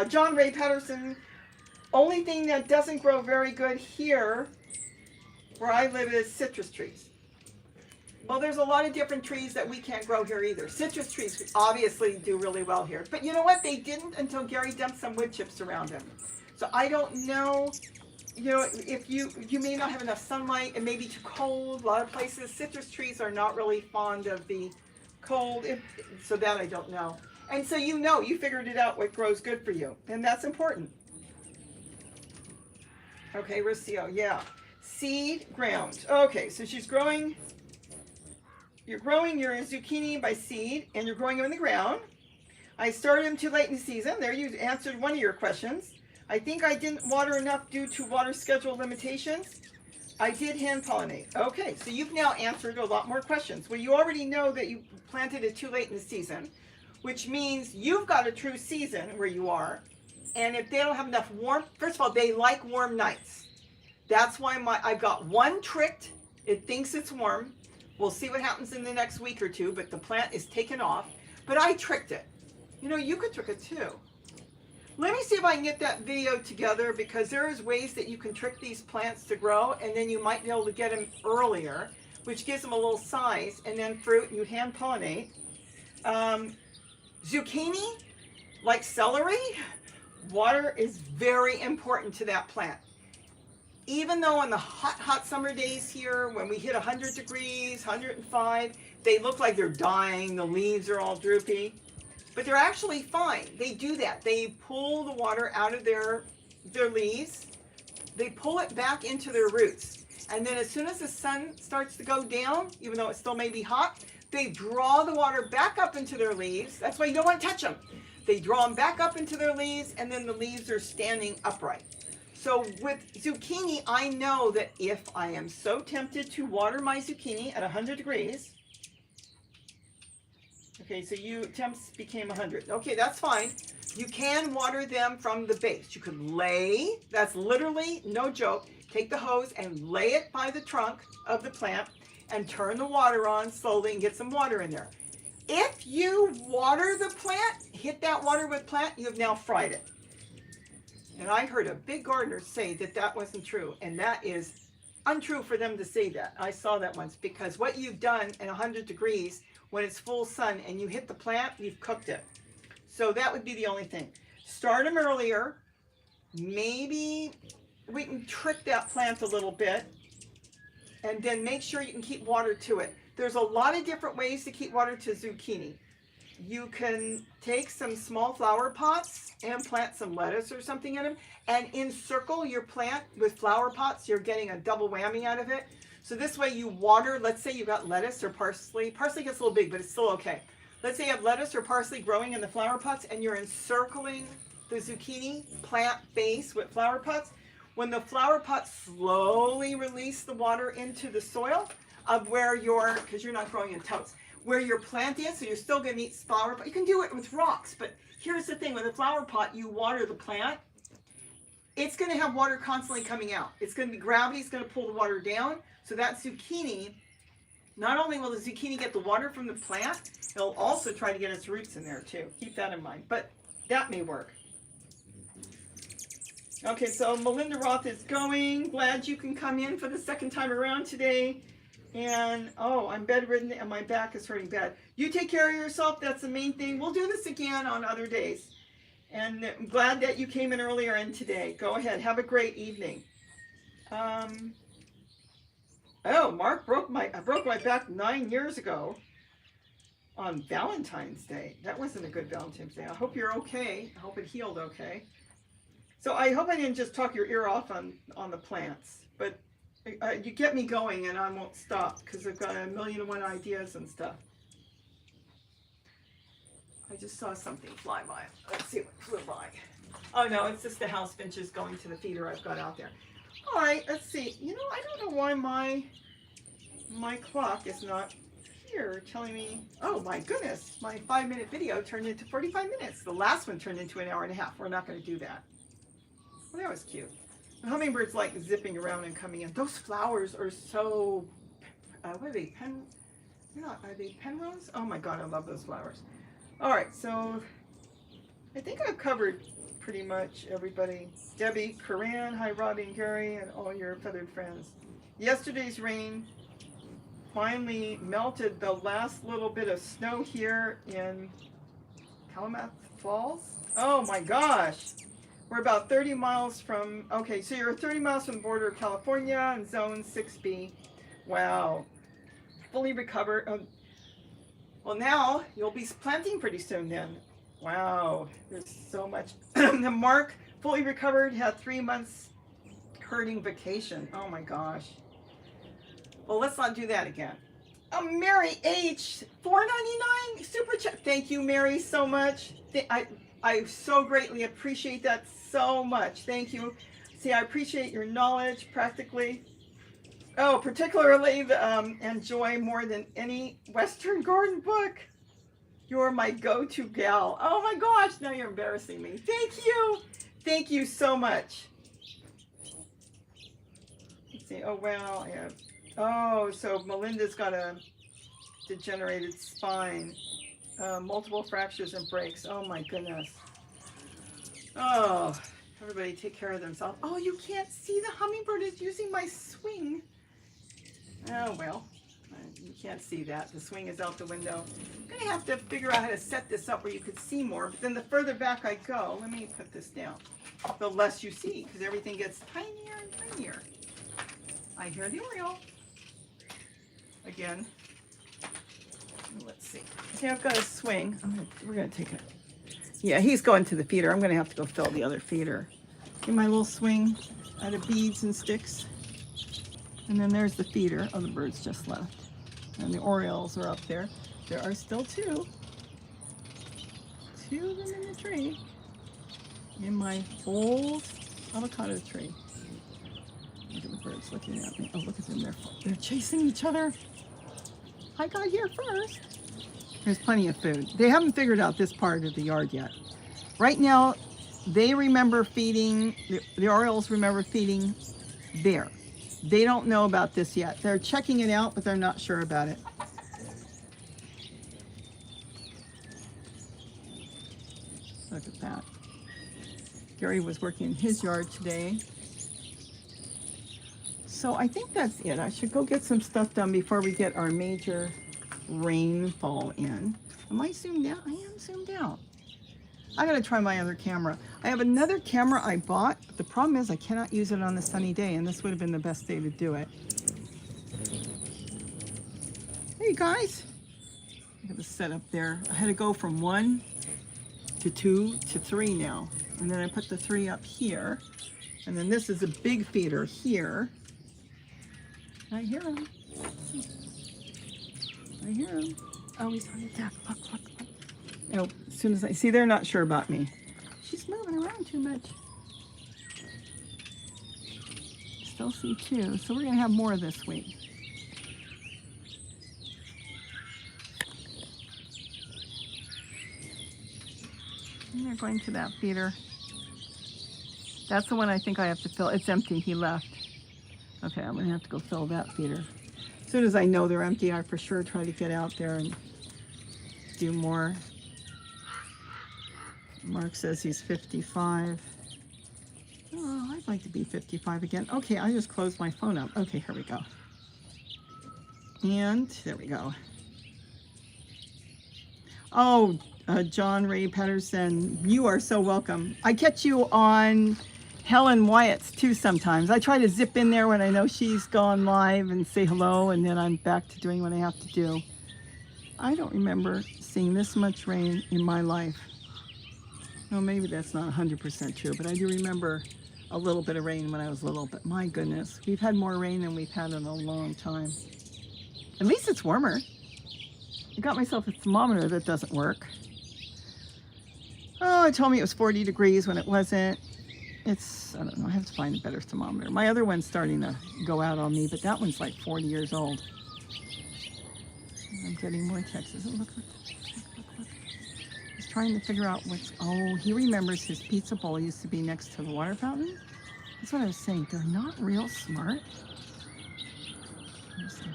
John Ray Patterson, only thing that doesn't grow very good here where I live is citrus trees. Well, there's a lot of different trees that we can't grow here either. Citrus trees obviously do really well here. But you know what? They didn't until Gary dumped some wood chips around them. So I don't know, you know, if you may not have enough sunlight, it may be too cold. A lot of places, citrus trees are not really fond of the cold. So that I don't know. And so you know, you figured it out what grows good for you. And that's important. Okay, Rocio, yeah. Seed ground. Okay, so she's growing. You're growing your zucchini by seed, and you're growing them in the ground. I started them too late in the season. There, you answered one of your questions. I think I didn't water enough due to water schedule limitations. I did hand pollinate. Okay, so you've now answered a lot more questions. Well, you already know that you planted it too late in the season, which means you've got a true season where you are. And if they don't have enough warmth, first of all, they like warm nights. That's why I've got one tricked. It thinks it's warm. We'll see what happens in the next week or two, but the plant is taken off. But I tricked it. You know, you could trick it too. Let me see if I can get that video together, because there is ways that you can trick these plants to grow, and then you might be able to get them earlier, which gives them a little size, and then fruit, you hand pollinate. Zucchini, like celery, water is very important to that plant. Even though on the hot summer days here, when we hit 100 degrees, 105, they look like they're dying, the leaves are all droopy, but they're actually fine. They do that. They pull the water out of their leaves, they pull it back into their roots, and then as soon as the sun starts to go down, even though it still may be hot, they draw the water back up into their leaves. That's why you don't want to touch them. They draw them back up into their leaves, and then the leaves are standing upright. So with zucchini, I know that if I am so tempted to water my zucchini at 100 degrees, okay, so temps became 100. Okay, that's fine. You can water them from the base. You could lay, that's literally, no joke, take the hose and lay it by the trunk of the plant and turn the water on slowly and get some water in there. If you water the plant, hit that water with plant, you have now fried it. And I heard a big gardener say that that wasn't true, and that is untrue for them to say that. I saw that once, because what you've done at 100 degrees when it's full sun and you hit the plant, you've cooked it. So that would be the only thing. Start them earlier. Maybe we can trick that plant a little bit, and then make sure you can keep water to it. There's a lot of different ways to keep water to zucchini. You can take some small flower pots and plant some lettuce or something in them, and encircle your plant with flower pots. You're getting a double whammy out of it. So this way you water, let's say you've got lettuce or parsley. Parsley gets a little big, but it's still okay. Let's say you have lettuce or parsley growing in the flower pots, and you're encircling the zucchini plant base with flower pots. When the flower pots slowly release the water into the soil of where because you're not growing in totes, where your plant is, so you're still going to need flower pot. You can do it with rocks, but here's the thing: with a flower pot, you water the plant, it's going to have water constantly coming out. It's going to be, gravity's going to pull the water down, so that zucchini, not only will the zucchini get the water from the plant, it'll also try to get its roots in there too. Keep that in mind, but that may work. Okay, so Melinda Roth is going. Glad you can come in for the second time around today. And, oh, I'm bedridden and my back is hurting bad. You take care of yourself. That's the main thing. We'll do this again on other days. And I'm glad that you came in earlier and today. Go ahead. Have a great evening. Oh, Mark I broke my back 9 years ago on Valentine's Day. That wasn't a good Valentine's Day. I hope you're okay. I hope it healed okay. So I hope I didn't just talk your ear off on the plants. But you get me going and I won't stop, because I've got 1,000,001 ideas and stuff. I just saw something fly by. Let's see what flew by. Oh no, it's just the house finches going to the feeder I've got out there. All right, let's see. You know, I don't know why my clock is not here telling me. Oh my goodness, my 5-minute video turned into 45 minutes. The last one turned into an hour and a half. We're not going to do that. Well, that was cute. The hummingbirds like zipping around and coming in. Those flowers are so, what are they, are they penrose? Oh my God, I love those flowers. All right, so I think I've covered pretty much everybody. Debbie, Corinne, hi Robbie and Gary, and all your feathered friends. Yesterday's rain finally melted the last little bit of snow here in Calumet Falls. Oh my gosh. We're about 30 miles from, okay, so you're 30 miles from the border of California in zone 6B. Wow. Fully recovered. Well, now you'll be planting pretty soon then. Wow. There's so much. The Mark, fully recovered, had 3 months herding vacation. Oh my gosh. Well, let's not do that again. Mary H, $4.99 super chat. Thank you, Mary, so much. I so greatly appreciate that so much. Thank you. See, I appreciate your knowledge practically. Oh, particularly the Enjoy more than any Western garden book. You're my go-to gal. Oh my gosh, now you're embarrassing me. Thank you. Thank you so much. Let's see. Oh, well, yeah. Oh, so Melinda's got a degenerated spine, multiple fractures and breaks. Oh my goodness. Oh, everybody take care of themselves. Oh, you can't see the hummingbird is using my swing. Oh, well, you can't see that. The swing is out the window. I'm going to have to figure out how to set this up where you could see more. But then the further back I go, let me put this down, the less you see because everything gets tinier and tinier. I hear the oriole. Again. Let's see. Okay, I've got a swing. We're going to take it. Yeah, he's going to the feeder. I'm going to have to go fill the other feeder. Get my little swing out of beads and sticks. And then there's the feeder. Oh, the birds just left. And the orioles are up there. There are still two. Two of them in the tree. In my old avocado tree. Look at the birds looking at me. Oh, look at them. They're chasing each other. I got here first. There's plenty of food. They haven't figured out this part of the yard yet. Right now, they remember feeding, the orioles remember feeding there. They don't know about this yet. They're checking it out, but they're not sure about it. Look at that. Gary was working in his yard today. So I think that's it. I should go get some stuff done before we get our major rainfall in. Am I zoomed out? I am zoomed out. I gotta try my other camera. I have another camera I bought, but the problem is I cannot use it on a sunny day, and this would have been the best day to do it. Hey guys, I got the setup there. I had to go from 1 to 2 to 3 now, and then I put the 3 up here, and then this is a big feeder here. I hear him. I hear him. Oh, he's on the deck. Look, look, look. Oh, as soon as I see, they're not sure about me. She's moving around too much. Still see 2, so we're gonna have more this week. And they're going to that feeder. That's the one I think I have to fill. It's empty. He left. Okay, I'm gonna have to go fill that feeder. As soon as I know they're empty, I for sure try to get out there and do more. Mark says he's 55. Oh, I'd like to be 55 again. Okay, I just closed my phone up. Okay, here we go. And there we go. Oh, John Ray Patterson, you are so welcome. I catch you on Helen Wyatt's too sometimes. I try to zip in there when I know she's gone live and say hello, and then I'm back to doing what I have to do. I don't remember seeing this much rain in my life. Well, maybe that's not 100% true, but I do remember a little bit of rain when I was little, but my goodness, we've had more rain than we've had in a long time. At least it's warmer. I got myself a thermometer that doesn't work. Oh, it told me it was 40 degrees when it wasn't. It's, I don't know, I have to find a better thermometer. My other one's starting to go out on me, but that one's like 40 years old. I'm getting more texts. Look, look, look, look. He's trying to figure out what's, oh, he remembers his pizza bowl used to be next to the water fountain. That's what I was saying. They're not real smart. Let me see.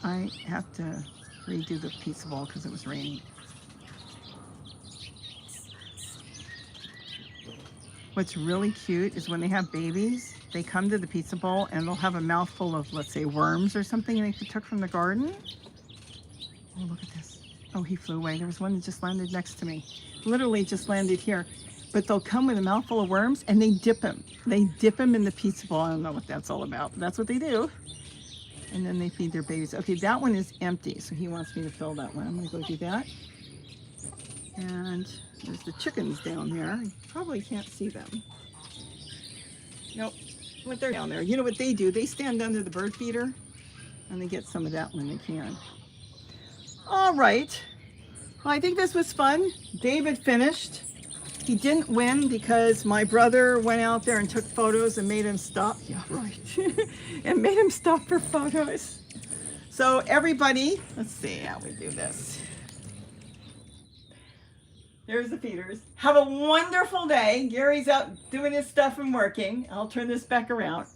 I have to redo the pizza bowl because it was raining. What's really cute is when they have babies, they come to the pizza bowl and they'll have a mouthful of, let's say, worms or something they took from the garden. Oh, look at this. Oh, he flew away. There was one that just landed next to me. Literally just landed here. But they'll come with a mouthful of worms and they dip them. They dip them in the pizza bowl. I don't know what that's all about, but that's what they do. And then they feed their babies. Okay, that one is empty, so he wants me to fill that one. I'm gonna go do that. And there's the chickens down there. You probably can't see them. Nope, but they're down there. You know what they do? They stand under the bird feeder and they get some of that when they can. All right, well, I think this was fun. David finished. He didn't win because my brother went out there and took photos and made him stop. Yeah, right. And made him stop for photos. So everybody, let's see how we do this. There's the feeders. Have a wonderful day. Gary's out doing his stuff and working. I'll turn this back around.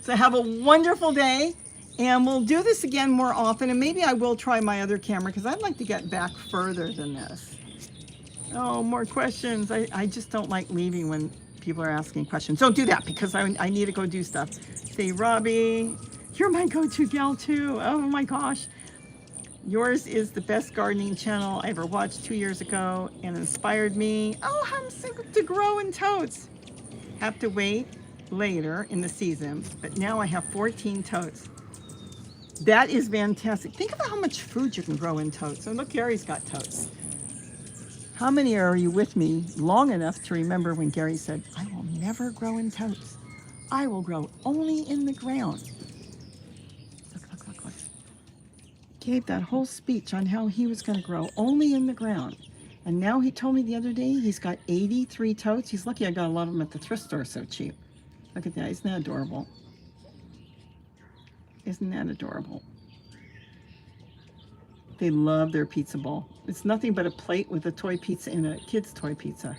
So have a wonderful day. And we'll do this again more often. And maybe I will try my other camera because I'd like to get back further than this. Oh, more questions. I just don't like leaving when people are asking questions. Don't do that because I need to go do stuff. Say, Robbie, you're my go-to gal too. Oh my gosh. Yours is the best gardening channel I ever watched 2 years ago and inspired me. Oh, I'm sick to grow in totes. Have to wait later in the season, but now I have 14 totes. That is fantastic. Think about how much food you can grow in totes. And look, Gary's got totes. How many are you with me long enough to remember when Gary said, I will never grow in totes. I will grow only in the ground. Look, look, look, look. Gave that whole speech on how he was going to grow only in the ground. And now he told me the other day he's got 83 totes. He's lucky I got a lot of them at the thrift store so cheap. Look at that. Isn't that adorable? Isn't that adorable? They love their pizza bowl. It's nothing but a plate with a toy pizza and a kid's toy pizza.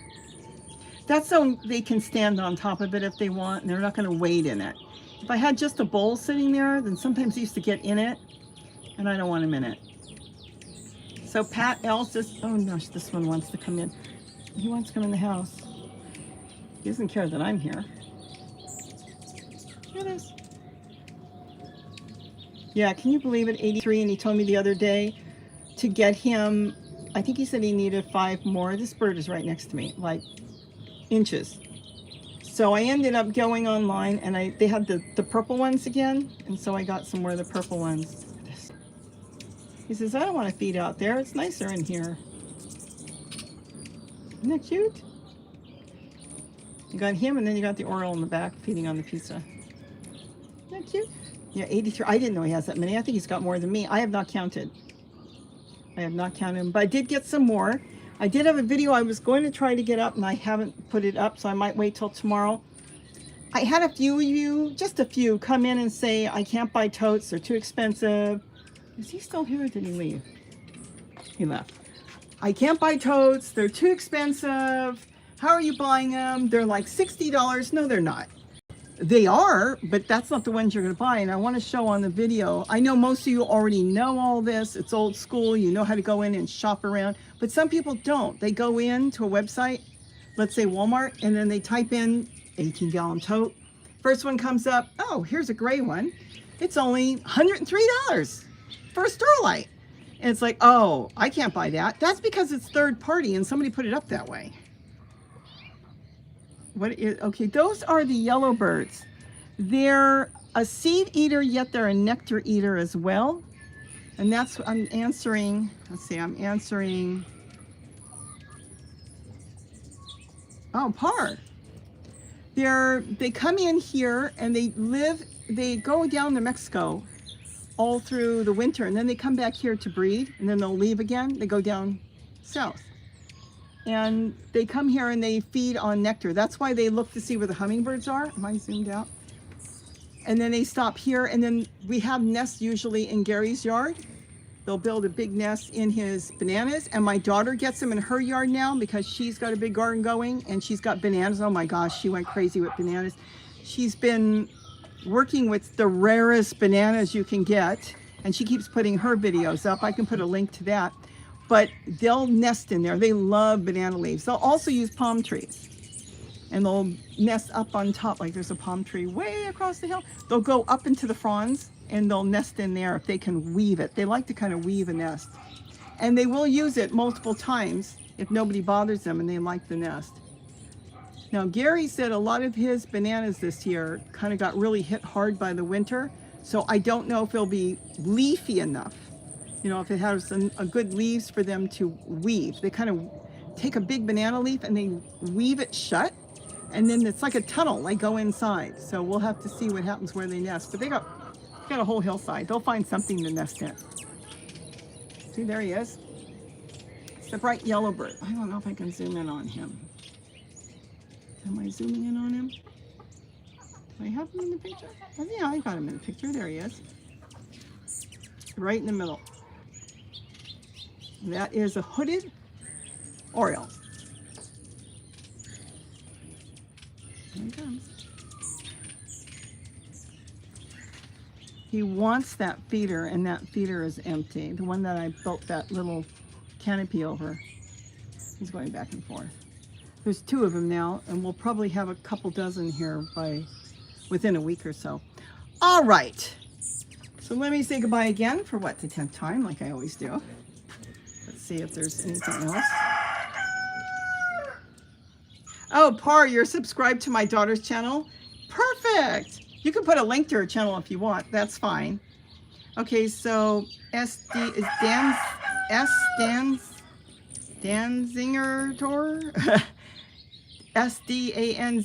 That's so they can stand on top of it if they want, and they're not going to wade in it. If I had just a bowl sitting there, then sometimes they used to get in it, and I don't want them in it. So Pat L says, oh no, this one wants to come in. He wants to come in the house. He doesn't care that I'm here. Here it is. Yeah, can you believe it? 83, and he told me the other day to get him, I think he said he needed 5 more. This bird is right next to me, like inches. So I ended up going online and they had the purple ones again. And so I got some more of the purple ones. He says, I don't want to feed out there. It's nicer in here. Isn't that cute? You got him and then you got the Oriole in the back feeding on the pizza. Isn't that cute? Yeah, 83. I didn't know he has that many. I think he's got more than me. I have not counted. I have not counted him, but I did get some more. I did have a video I was going to try to get up and I haven't put it up, so I might wait till tomorrow. I had a few of you, just a few, come in and say, I can't buy totes, they're too expensive. Is he still here or did he leave? He left. I can't buy totes, they're too expensive. How are you buying them? They're like $60. No, they're not. They are, but that's not the ones you're going to buy. And I want to show on the video. I know most of you already know all this. It's old school. You know how to go in and shop around. But some people don't. They go in to a website, let's say Walmart, and then they type in 18-gallon tote. First one comes up. Oh, here's a gray one. It's only $103 for a Sterlite. And it's like, oh, I can't buy that. That's because it's third party and somebody put it up that way. What is, okay, those are the yellow birds. They're a seed eater, yet they're a nectar eater as well. And that's what I'm answering. Let's see, I'm answering. Oh, Par. They come in here and they go down to Mexico all through the winter, and then they come back here to breed, and then they'll leave again. They go down south. And they come here and they feed on nectar. That's why they look to see where the hummingbirds are. Am I zoomed out? And then they stop here, and then we have nests usually in Gary's yard. They'll build a big nest in his bananas, and my daughter gets them in her yard now because she's got a big garden going, and she's got bananas. Oh my gosh, she went crazy with bananas. She's been working with the rarest bananas you can get, and she keeps putting her videos up. I can put a link to that. But they'll nest in there. They love banana leaves. They'll also use palm trees. and they'll nest up on top. Like there's a palm tree way across the hill. They'll go up into the fronds and they'll nest in there if they can weave it. They like to kind of weave a nest. And they will use it multiple times if nobody bothers them and they like the nest. Now, Gary said a lot of his bananas this year kind of got really hit hard by the winter. So I don't know if it'll be leafy enough. You know, if it has a good leaves for them to weave. They kind of take a big banana leaf and they weave it shut. And then it's like a tunnel. They go inside. So we'll have to see what happens where they nest. But they got a whole hillside. They'll find something to nest in. See, there he is. It's the bright yellow bird. I don't know if I can zoom in on him. Am I zooming in on him? Do I have him in the picture? Oh, yeah, I got him in the picture. There he is. Right in the middle. That is a hooded oriole. There he comes. He wants that feeder, and that feeder is empty. The one that I built that little canopy over. He's going back and forth. There's 2 of them now, and we'll probably have a couple dozen here within a week or so. All right. So let me say goodbye again for what, the 10th time, like I always do. Let's see if there's anything else. Oh, Par, you're subscribed to my daughter's channel? Perfect. You can put a link to her channel if you want. That's fine. Okay, so SD is Danzingertor. SDANZINATOR.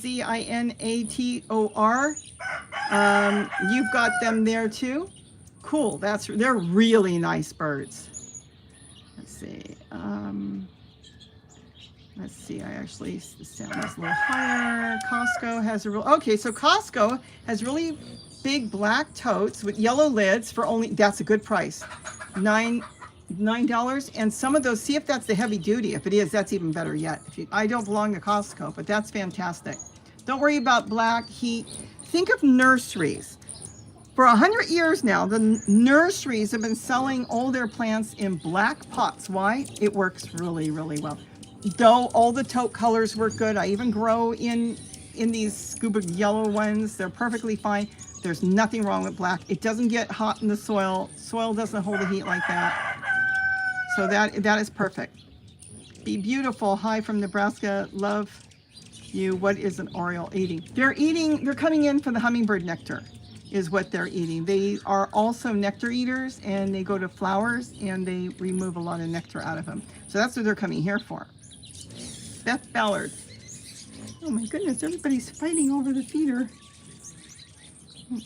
You've got them there too. Cool. They're really nice birds. Let's see. Let's see. I actually the sound is a little higher. Costco has okay. So Costco has really big black totes with yellow lids for only. That's a good price. $9. And some of those, see if that's the heavy duty. If it is, that's even better yet. I don't belong to Costco, but that's fantastic. Don't worry about black heat. Think of nurseries. For 100 years now, the nurseries have been selling all their plants in black pots. Why? It works really, really well. Though all the tote colors work good. I even grow in these scuba yellow ones. They're perfectly fine. There's nothing wrong with black. It doesn't get hot in the soil. Soil doesn't hold the heat like that. So that is perfect. Be beautiful. Hi from Nebraska. Love you. What is an oriole eating? They're coming in for the hummingbird nectar is what they're eating. They are also nectar eaters, and they go to flowers and they remove a lot of nectar out of them. So that's what they're coming here for. Beth Ballard. Oh my goodness, everybody's fighting over the feeder.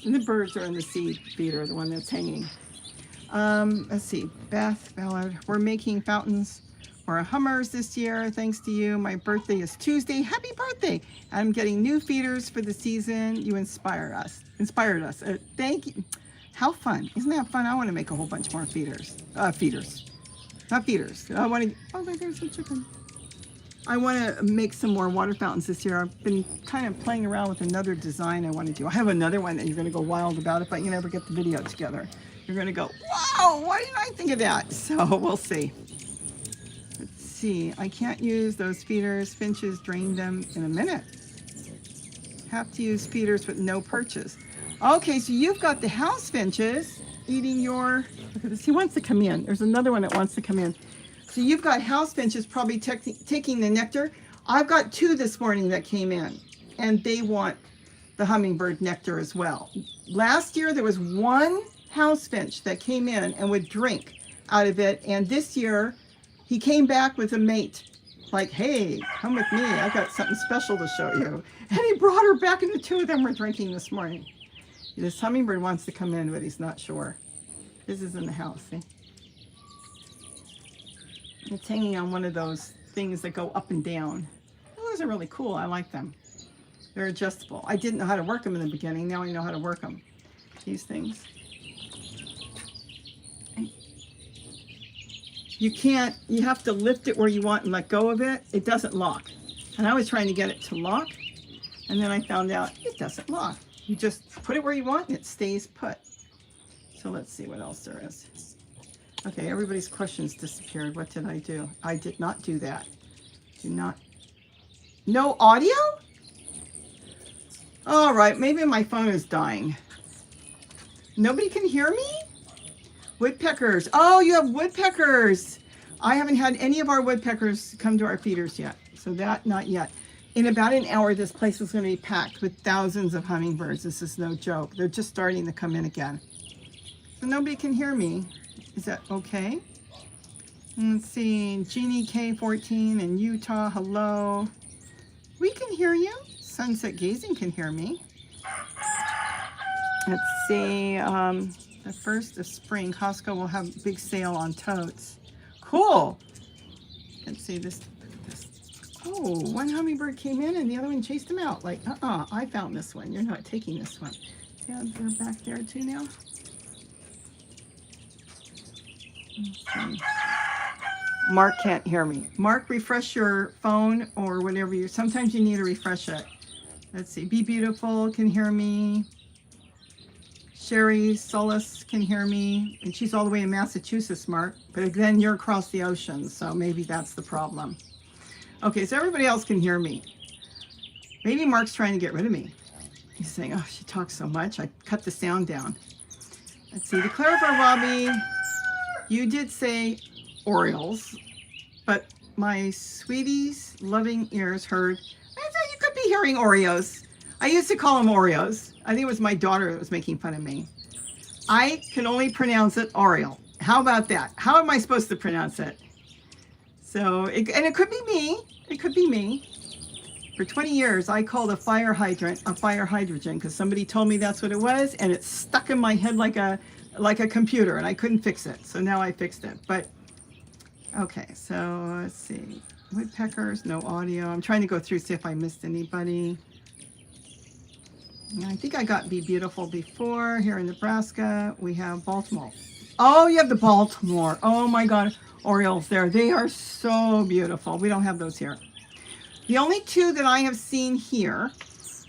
And the birds are in the seed feeder, the one that's hanging. Let's see, Beth Ballard. We're making fountains for our hummers this year, thanks to you. My birthday is Tuesday. Happy birthday! I'm getting new feeders for the season. You inspired us. Thank you. How fun! Isn't that fun? I want to make a whole bunch more feeders. Feeders, not feeders. I want to. Oh, there's a chicken. I want to make some more water fountains this year. I've been kind of playing around with another design I want to do. I have another one that you're going to go wild about if I can ever get the video together. You're going to go, wow, why didn't I think of that? So we'll see. Let's see. I can't use those feeders. Finches drain them in a minute. Have to use feeders with no perches. Okay, so you've got the house finches eating your, look at this. He wants to come in. There's another one that wants to come in. So you've got house finches probably taking the nectar. I've got 2 this morning that came in, and they want the hummingbird nectar as well. Last year, there was 1 house finch that came in and would drink out of it. And this year, he came back with a mate. Like, hey, come with me. I got something special to show you. And he brought her back, and the 2 of them were drinking this morning. This hummingbird wants to come in, but he's not sure. This is in the house, see? It's hanging on one of those things that go up and down. Those are really cool. I like them. They're adjustable. I didn't know how to work them in the beginning. Now I know how to work them. These things. You can't, you have to lift it where you want and let go of it. It doesn't lock. And I was trying to get it to lock, and then I found out it doesn't lock. You just put it where you want and it stays put. So let's see what else there is. Okay, everybody's questions disappeared. What did I do? I did not do that. Do not. No audio? All right, maybe my phone is dying. Nobody can hear me? Woodpeckers. Oh, you have woodpeckers. I haven't had any of our woodpeckers come to our feeders yet. So that, not yet. In about an hour, this place is going to be packed with thousands of hummingbirds. This is no joke. They're just starting to come in again. So nobody can hear me. Is that okay? Let's see. Jeannie K14 in Utah. Hello. We can hear you. Sunset Gazing can hear me. Let's see. The 1st of spring, Costco will have a big sale on totes. Cool. Let's see this. Oh, one hummingbird came in and the other one chased him out. Like, I found this one. You're not taking this one. Yeah, they're back there too now. Okay. Mark can't hear me. Mark, refresh your phone or whatever you. Sometimes you need to refresh it. Let's see. Be Beautiful can hear me. Sherry Solis can hear me. And she's all the way in Massachusetts, Mark. But then you're across the ocean, so maybe that's the problem. Okay, so everybody else can hear me. Maybe Mark's trying to get rid of me. He's saying, oh, she talks so much. I cut the sound down. Let's see. To clarify, Robbie, you did say Orioles, but my sweetie's loving ears heard. I thought you could be hearing Oreos. I used to call them Oreos. I think it was my daughter that was making fun of me. I can only pronounce it Oriole. How about that? How am I supposed to pronounce it? So, and it could be me. It could be me. For 20 years, I called a fire hydrant a fire hydrogen because somebody told me that's what it was, and it stuck in my head like a computer, and I couldn't fix it. So now I fixed it. But okay, so let's see. Woodpeckers, no audio. I'm trying to go through, see if I missed anybody. I think I got Be Beautiful before. Here in Nebraska, we have Baltimore. Oh, you have the Baltimore. Oh my God, Orioles there. They are so beautiful. We don't have those here. The only two that I have seen here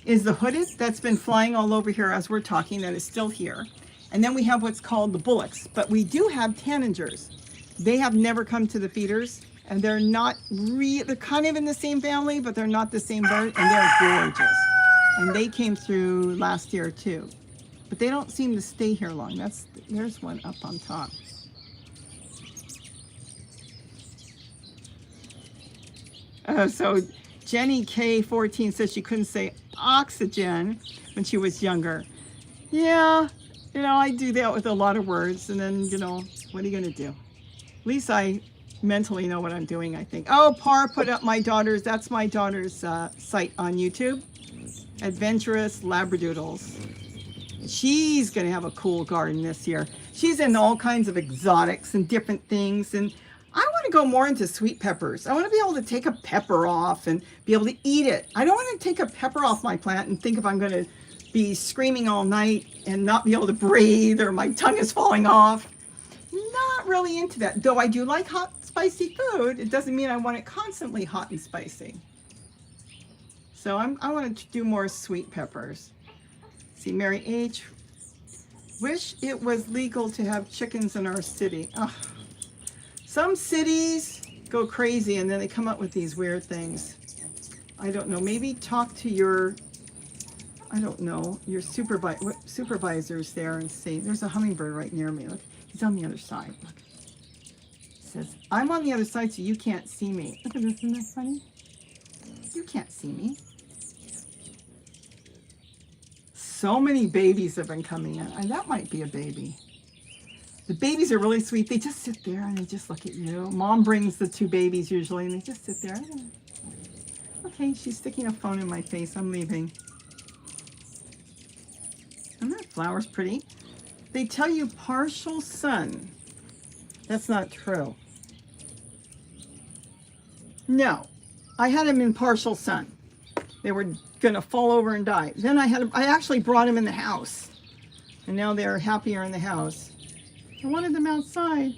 is the hooded that's been flying all over here as we're talking, that is still here. And then we have what's called the bullocks, but we do have tanagers. They have never come to the feeders, and they're not they're kind of in the same family, but they're not the same bird, and they're gorgeous. And they came through last year too, but they don't seem to stay here long. There's one up on top. So Jenny K14 says she couldn't say oxygen when she was younger. Yeah, I do that with a lot of words, and then, what are you going to do? At least I mentally know what I'm doing, I think. Oh, Par put up that's my daughter's site on YouTube. Adventurous Labradoodles. She's going to have a cool garden this year. She's in all kinds of exotics and different things, and I want to go more into sweet peppers. I want to be able to take a pepper off and be able to eat it. I don't want to take a pepper off my plant and think if I'm going to be screaming all night and not be able to breathe or my tongue is falling off. Not really into that. Though I do like hot, spicy food, it doesn't mean I want it constantly hot and spicy. So I want to do more sweet peppers. See, Mary H. Wish it was legal to have chickens in our city. Ugh. Some cities go crazy and then they come up with these weird things. I don't know. Maybe talk to your, your supervisors there and see. There's a hummingbird right near me. Look, he's on the other side. Look. It says, I'm on the other side so you can't see me. Look at this, isn't that funny? You can't see me. So many babies have been coming in. And that might be a baby. The babies are really sweet. They just sit there and they just look at you. Mom brings the two babies usually and they just sit there. Okay, she's sticking a phone in my face. I'm leaving. Isn't that flower's pretty? They tell you partial sun. That's not true. No, I had them in partial sun. They were gonna fall over and die. Then I actually brought them in the house, and now they're happier in the house. I wanted them outside.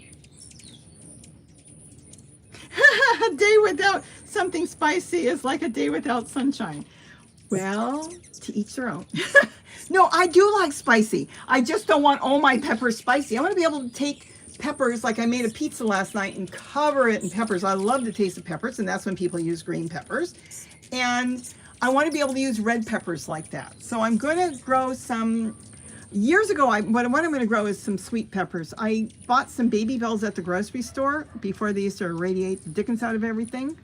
A day without something spicy is like a day without sunshine. Well, to each their own. No, I do like spicy. I just don't want all my peppers spicy. I want to be able to take peppers, like I made a pizza last night and cover it in peppers. I love the taste of peppers, and that's when people use green peppers. And I want to be able to use red peppers like that. So I'm going to grow some. Years ago, what I'm going to grow is some sweet peppers. I bought some baby bells at the grocery store before they used to radiate the dickens out of everything.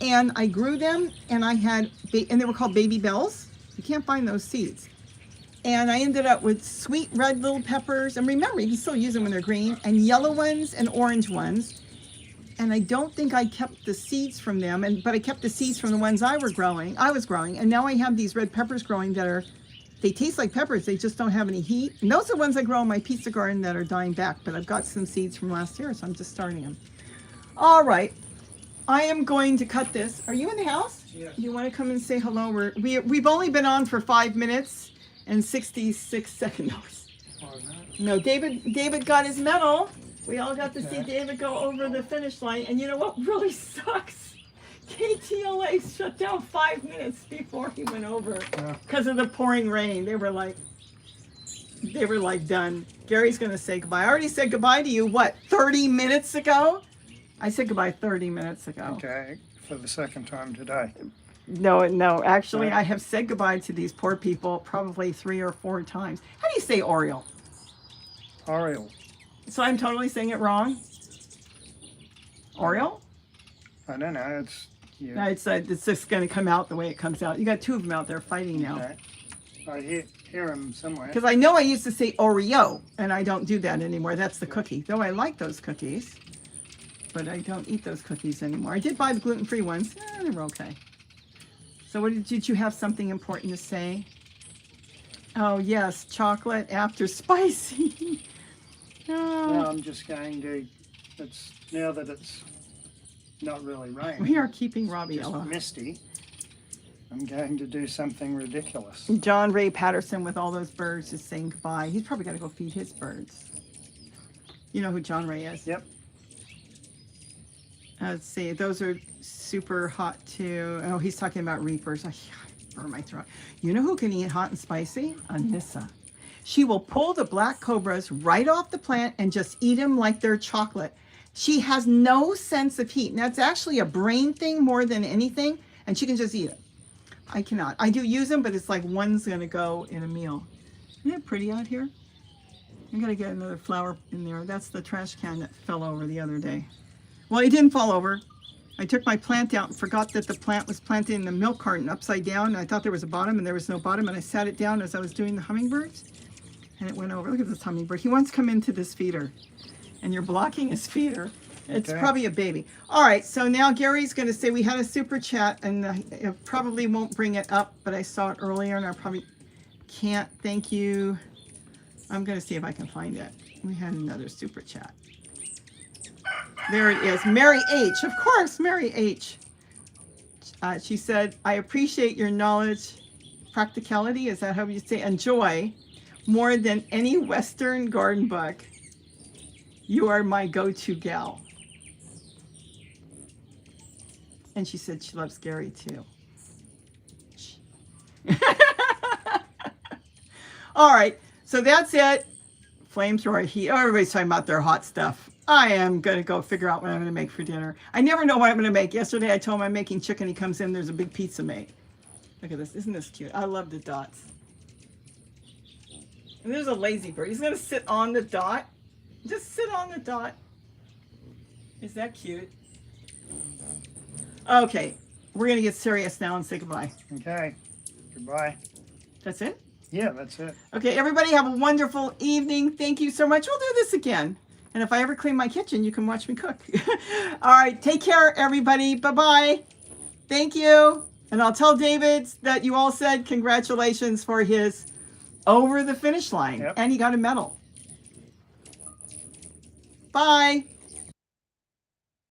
And I grew them, and I had, and they were called baby bells. You can't find those seeds. And I ended up with sweet red little peppers. And remember, you can still use them when they're green, and yellow ones and orange ones. And I don't think I kept the seeds from them, but I kept the seeds from the ones I was growing. And now I have these red peppers growing that are, they taste like peppers, they just don't have any heat. And those are the ones I grow in my pizza garden that are dying back, but I've got some seeds from last year, so I'm just starting them. All right, I am going to cut this. Are you in the house? Yes. You want to come and say hello? We've only been on for 5 minutes and 66 seconds. No, David got his medal. We all got to see David go over the finish line. And you know what really sucks? KTLA shut down 5 minutes before he went over because of the pouring rain. They were like done. Gary's going to say goodbye. I already said goodbye to you, what, 30 minutes ago? I said goodbye 30 minutes ago. Okay, for the second time today. No, actually, I have said goodbye to these poor people probably 3 or 4 times. How do you say Oriole? Oriole. So I'm totally saying it wrong? Oriole? I don't know, it's... Yeah. No, it's just going to come out the way it comes out. You got 2 of them out there fighting now. Okay. I hear them somewhere. Because I know I used to say Oreo, and I don't do that anymore. That's the cookie. Though I like those cookies, but I don't eat those cookies anymore. I did buy the gluten-free ones. They were okay. So did you have something important to say? Oh, yes, chocolate after spicy. No, I'm just going to, now that it's not really raining. We are keeping Robbie just Ella. misty. I'm going to do something ridiculous. John Ray Patterson with all those birds is saying goodbye. He's probably got to go feed his birds. You know who John Ray is? Yep. Let's see. Those are super hot too. Oh, he's talking about reapers. I burn my throat. You know who can eat hot and spicy? Anissa. She will pull the black cobras right off the plant and just eat them like they're chocolate. She has no sense of heat. And that's actually a brain thing more than anything. And she can just eat it. I cannot. I do use them, but it's like one's going to go in a meal. Isn't it pretty out here? I'm going to get another flower in there. That's the trash can that fell over the other day. Well, it didn't fall over. I took my plant out and forgot that the plant was planted in the milk carton upside down. And I thought there was a bottom, and there was no bottom. And I sat it down as I was doing the hummingbirds. And it went over. Look at this hummingbird. He wants to come into this feeder. And you're blocking his feeder. It's probably a baby. All right, so now Gary's going to say we had a super chat, and I probably won't bring it up, but I saw it earlier, and I probably can't. Thank you. I'm going to see if I can find it. We had another super chat. There it is. Mary H. Of course, Mary H. She said, I appreciate your knowledge, practicality, is that how you say, and joy, more than any Western garden book. You are my go-to gal. And she said she loves Gary too. All right, so that's it. Flamethrower heat. Oh, everybody's talking about their hot stuff. I am going to go figure out what I'm going to make for dinner. I never know what I'm going to make. Yesterday I told him I'm making chicken. He comes in, there's a big pizza made. Look at this. Isn't this cute? I love the dots. And there's a lazy bird. He's going to sit on the dot. Just sit on the dot. Is that cute? Okay, we're going to get serious now and say goodbye. Okay, goodbye. That's it? Yeah, that's it. Okay, everybody have a wonderful evening. Thank you so much. We'll do this again. And if I ever clean my kitchen, you can watch me cook. All right, take care, everybody. Bye-bye. Thank you. And I'll tell David that you all said congratulations for his over the finish line. Yep. And he got a medal. Bye.